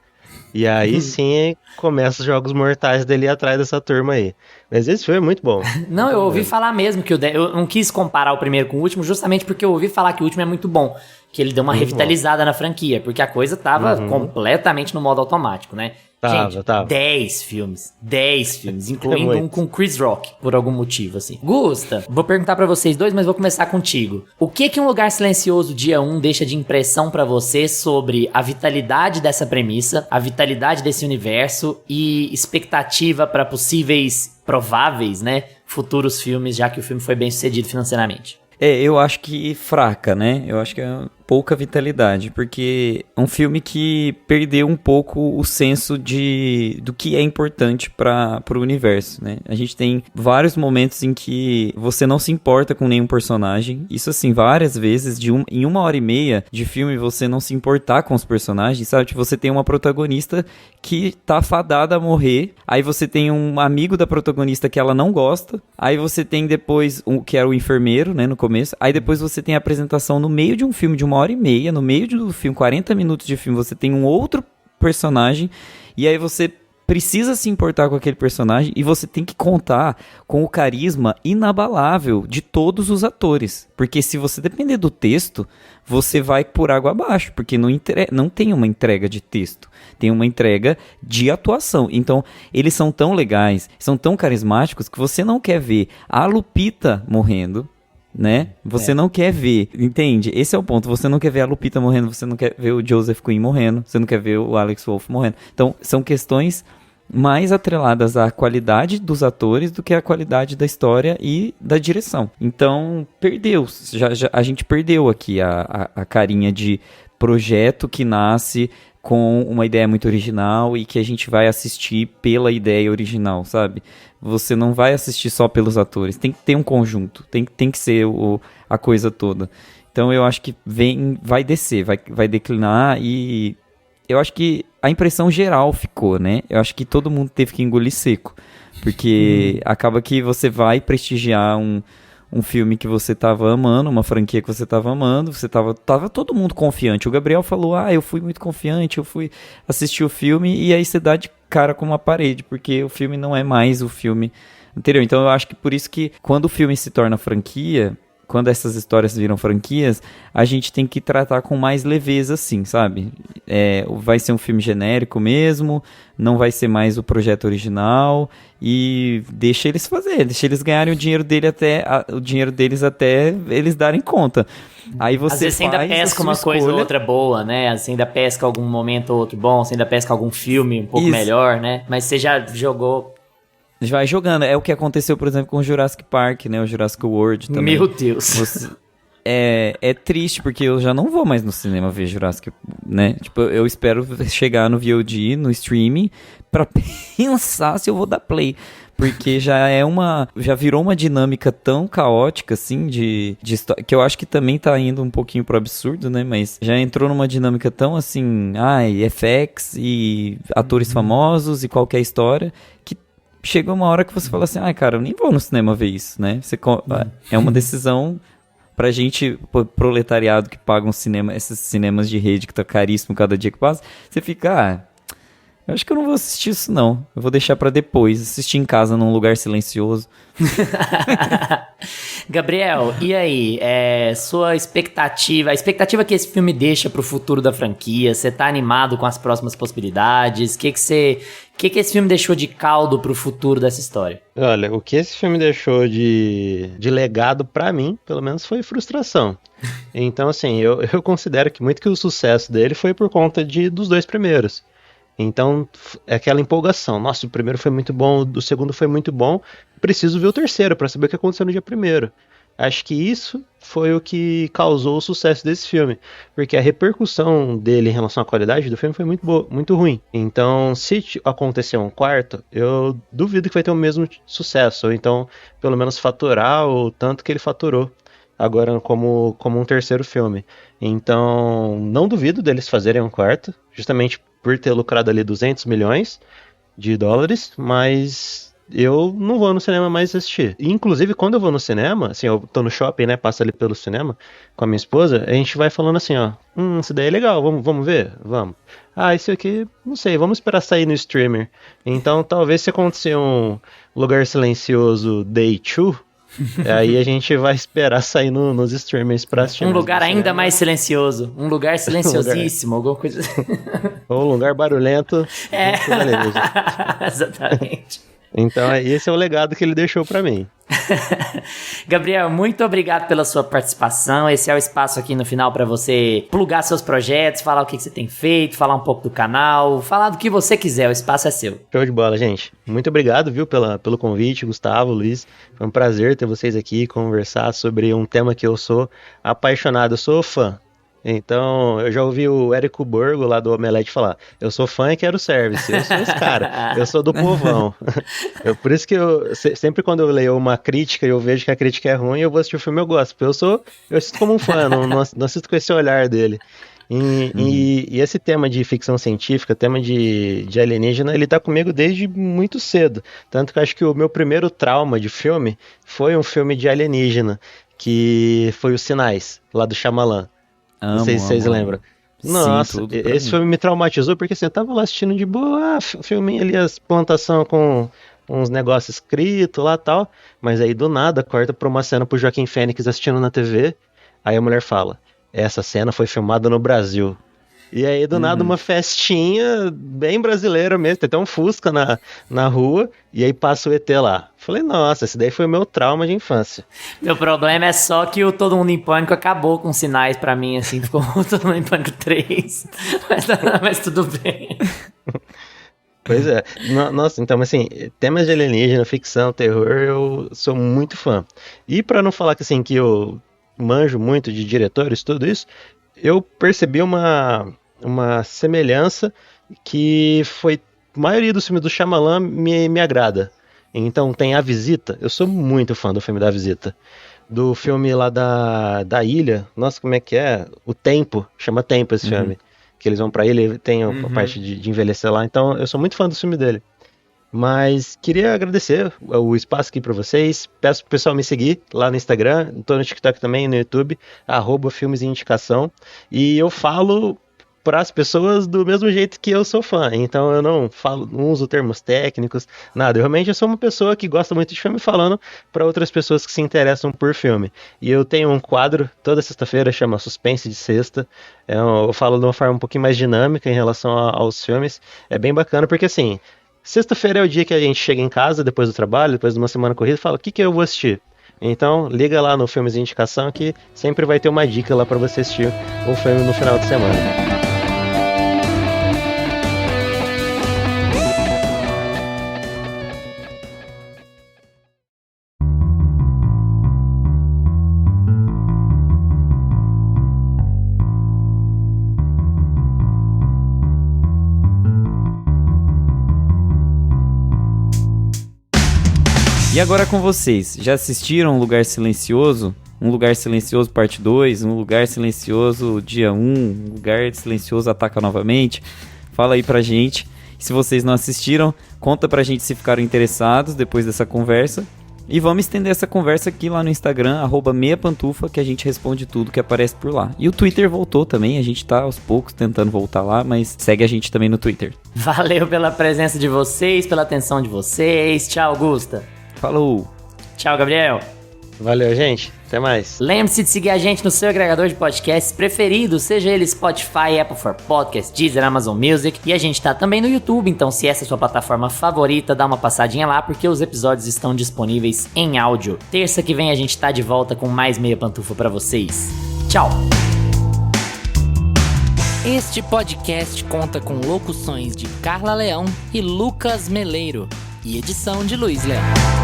E aí sim começa os Jogos Mortais dele atrás dessa turma aí. Mas esse filme é muito bom. Não, eu ouvi falar mesmo que eu não quis comparar o primeiro com o último, justamente porque eu ouvi falar que o último é muito bom. Que ele deu uma revitalizada na franquia, porque a coisa tava completamente no modo automático, né? Tava. 10 filmes, incluindo muito. um com Chris Rock, por algum motivo, assim. Gusta, vou perguntar pra vocês dois, mas vou começar contigo. O que Um Lugar Silencioso Dia 1 deixa de impressão pra você sobre a vitalidade dessa premissa, a vitalidade desse universo e expectativa pra possíveis, prováveis, né, futuros filmes, já que o filme foi bem sucedido financeiramente? Eu acho que fraca, né? Eu acho que é pouca vitalidade, porque é um filme que perdeu um pouco o senso do que é importante para o universo, né? A gente tem vários momentos em que você não se importa com nenhum personagem, isso assim, várias vezes, em 1h30 de filme você não se importar com os personagens, sabe? Tipo, você tem uma protagonista que tá fadada a morrer, aí você tem um amigo da protagonista que ela não gosta, aí você tem depois, que era o enfermeiro, né, no começo, aí depois você tem a apresentação no meio de um filme de 1h30, no meio do filme, 40 minutos de filme, você tem um outro personagem, e aí você precisa se importar com aquele personagem, e você tem que contar com o carisma inabalável de todos os atores, porque se você depender do texto, você vai por água abaixo, porque não tem uma entrega de texto, tem uma entrega de atuação. Então, eles são tão legais, são tão carismáticos, que você não quer ver a Lupita morrendo, né? Você não quer ver, entende? Esse é o ponto. Você não quer ver a Lupita morrendo, você não quer ver o Joseph Quinn morrendo, você não quer ver o Alex Wolff morrendo. Então, são questões mais atreladas à qualidade dos atores do que à qualidade da história e da direção. Então, perdeu. A gente perdeu aqui a carinha de projeto que nasce com uma ideia muito original e que a gente vai assistir pela ideia original, sabe? Você não vai assistir só pelos atores, tem que ter um conjunto, tem que ser a coisa toda. Então eu acho que vai descer, vai declinar, e eu acho que a impressão geral ficou, né? Eu acho que todo mundo teve que engolir seco, porque acaba que você vai prestigiar um filme que você tava amando, uma franquia que você tava amando, tava todo mundo confiante. O Gabriel falou, eu fui muito confiante, eu fui assistir o filme, e aí você dá de cara com uma parede, porque o filme não é mais o filme anterior. Então eu acho que por isso que quando o filme se torna franquia, quando essas histórias viram franquias, a gente tem que tratar com mais leveza, assim, sabe? Vai ser um filme genérico mesmo, não vai ser mais o projeto original, e deixa eles ganharem o dinheiro deles até eles darem conta. Aí você às vezes você ainda pesca uma coisa ou outra boa, né? Você ainda pesca algum momento ou outro bom, você ainda pesca algum filme um pouco melhor, né? Mas você já jogou... Vai jogando. É o que aconteceu, por exemplo, com o Jurassic Park, né? O Jurassic World também. Meu Deus. É triste, porque eu já não vou mais no cinema ver Jurassic, né? Tipo, eu espero chegar no VOD, no streaming, pra pensar se eu vou dar play. Porque já virou uma dinâmica tão caótica, assim, de história, que eu acho que também tá indo um pouquinho pro absurdo, né? Mas já entrou numa dinâmica tão assim, FX e atores famosos e qualquer história, que chega uma hora que você fala assim, cara, eu nem vou no cinema ver isso, né? É uma decisão pra gente, proletariado que paga esses cinemas de rede que tá caríssimo cada dia que passa, você fica, eu acho que eu não vou assistir isso não, eu vou deixar pra depois, assistir em casa num lugar silencioso. Gabriel, e aí, sua expectativa, a expectativa que esse filme deixa pro futuro da franquia, você tá animado com as próximas possibilidades, o que esse filme deixou de caldo pro futuro dessa história? Olha, o que esse filme deixou de legado pra mim, pelo menos, foi frustração. Então, assim, eu considero que muito que o sucesso dele foi por conta dos dois primeiros. Então, é aquela empolgação. Nossa, o primeiro foi muito bom, o segundo foi muito bom, preciso ver o terceiro pra saber o que aconteceu no dia primeiro. Acho que isso foi o que causou o sucesso desse filme, porque a repercussão dele em relação à qualidade do filme foi muito ruim. Então, se acontecer um quarto, eu duvido que vai ter o mesmo sucesso, ou então, pelo menos faturar o tanto que ele faturou agora como um terceiro filme. Então, não duvido deles fazerem um quarto, justamente por ter lucrado ali 200 milhões de dólares, mas eu não vou no cinema mais assistir. Inclusive, quando eu vou no cinema, assim, eu tô no shopping, né, passo ali pelo cinema com a minha esposa, a gente vai falando assim, isso daí é legal, vamos ver? Vamos. Isso aqui, não sei, vamos esperar sair no streamer. Então, talvez se acontecer um Lugar Silencioso Day 2, Aí a gente vai esperar sair nos streamers pra assistir. Um lugar ainda mais silencioso. Um lugar silenciosíssimo, alguma coisa assim. Ou um lugar barulhento. Exatamente. Então, esse é o legado que ele deixou pra mim. Gabriel, muito obrigado pela sua participação. Esse é o espaço aqui no final pra você plugar seus projetos, falar o que você tem feito, falar um pouco do canal, falar do que você quiser, o espaço é seu. Show de bola, gente. Muito obrigado, viu, pelo convite, Gustavo, Luiz. Foi um prazer ter vocês aqui, conversar sobre um tema que eu sou apaixonado, eu sou fã. Então, eu já ouvi o Érico Borgo lá do Omelete falar, eu sou fã e quero service, eu sou esse cara, eu sou do povão. Por isso que sempre quando eu leio uma crítica e eu vejo que a crítica é ruim, eu vou assistir o filme e eu gosto, porque eu assisto como um fã, não assisto com esse olhar dele. E esse tema de ficção científica, tema de alienígena, ele tá comigo desde muito cedo. Tanto que eu acho que o meu primeiro trauma de filme foi um filme de alienígena, que foi Os Sinais, lá do Shyamalan. Não sei se vocês lembram. Nossa, sim, esse filme me traumatizou porque assim, eu tava lá assistindo de boa, filminho ali, as plantações com uns negócios escritos lá e tal, mas aí do nada corta pra uma cena pro Joaquim Fênix assistindo na TV, aí a mulher fala, essa cena foi filmada no Brasil. E aí, do nada, uma festinha bem brasileira mesmo, tem até um Fusca na rua, e aí passa o ET lá. Falei, nossa, esse daí foi o meu trauma de infância. Meu problema é só que o Todo Mundo em Pânico acabou com sinais pra mim, assim, ficou Todo Mundo em Pânico 3, mas tudo bem. Pois é. Nossa, então, assim, temas de alienígena, ficção, terror, eu sou muito fã. E pra não falar que, assim, que eu manjo muito de diretores, tudo isso, eu percebi uma semelhança que foi... A maioria dos filmes do Shyamalan me agrada. Então tem A Visita. Eu sou muito fã do filme da Visita. Do filme lá da ilha. Nossa, como é que é? O Tempo. Chama Tempo esse filme. Que eles vão pra ilha e tem a parte de envelhecer lá. Então eu sou muito fã do filme dele. Mas queria agradecer o espaço aqui pra vocês. Peço pro pessoal me seguir lá no Instagram. Tô no TikTok também, no YouTube. @filmes e indicação. E eu falo para as pessoas do mesmo jeito que eu sou fã. Então eu não uso termos técnicos, nada. Eu realmente sou uma pessoa que gosta muito de filme falando para outras pessoas que se interessam por filme. E eu tenho um quadro toda sexta-feira, chama Suspense de Sexta. Eu falo de uma forma um pouquinho mais dinâmica em relação aos filmes. É bem bacana porque assim, sexta-feira é o dia que a gente chega em casa depois do trabalho, depois de uma semana corrida, e fala, o que eu vou assistir? Então, liga lá no Filmes de Indicação que sempre vai ter uma dica lá para você assistir um filme no final de semana. E agora com vocês, já assistiram Um Lugar Silencioso? Um Lugar Silencioso parte 2, Um Lugar Silencioso dia 1, Um Lugar Silencioso ataca novamente? Fala aí pra gente. Se vocês não assistiram, conta pra gente se ficaram interessados depois dessa conversa. E vamos estender essa conversa aqui lá no Instagram, @meiapantufa, que a gente responde tudo que aparece por lá. E o Twitter voltou também, a gente tá aos poucos tentando voltar lá, mas segue a gente também no Twitter. Valeu pela presença de vocês, pela atenção de vocês. Tchau, Augusta. Falou! Tchau, Gabriel. Valeu, gente. Até mais. Lembre-se de seguir a gente no seu agregador de podcasts preferido, seja ele Spotify, Apple for Podcasts, Deezer, Amazon Music. E a gente tá também no YouTube, então se essa é a sua plataforma favorita, dá uma passadinha lá, porque os episódios estão disponíveis em áudio. Terça que vem a gente tá de volta com mais Meia Pantufa pra vocês. Tchau! Este podcast conta com locuções de Carla Leão e Lucas Meleiro e edição de Luiz Leão.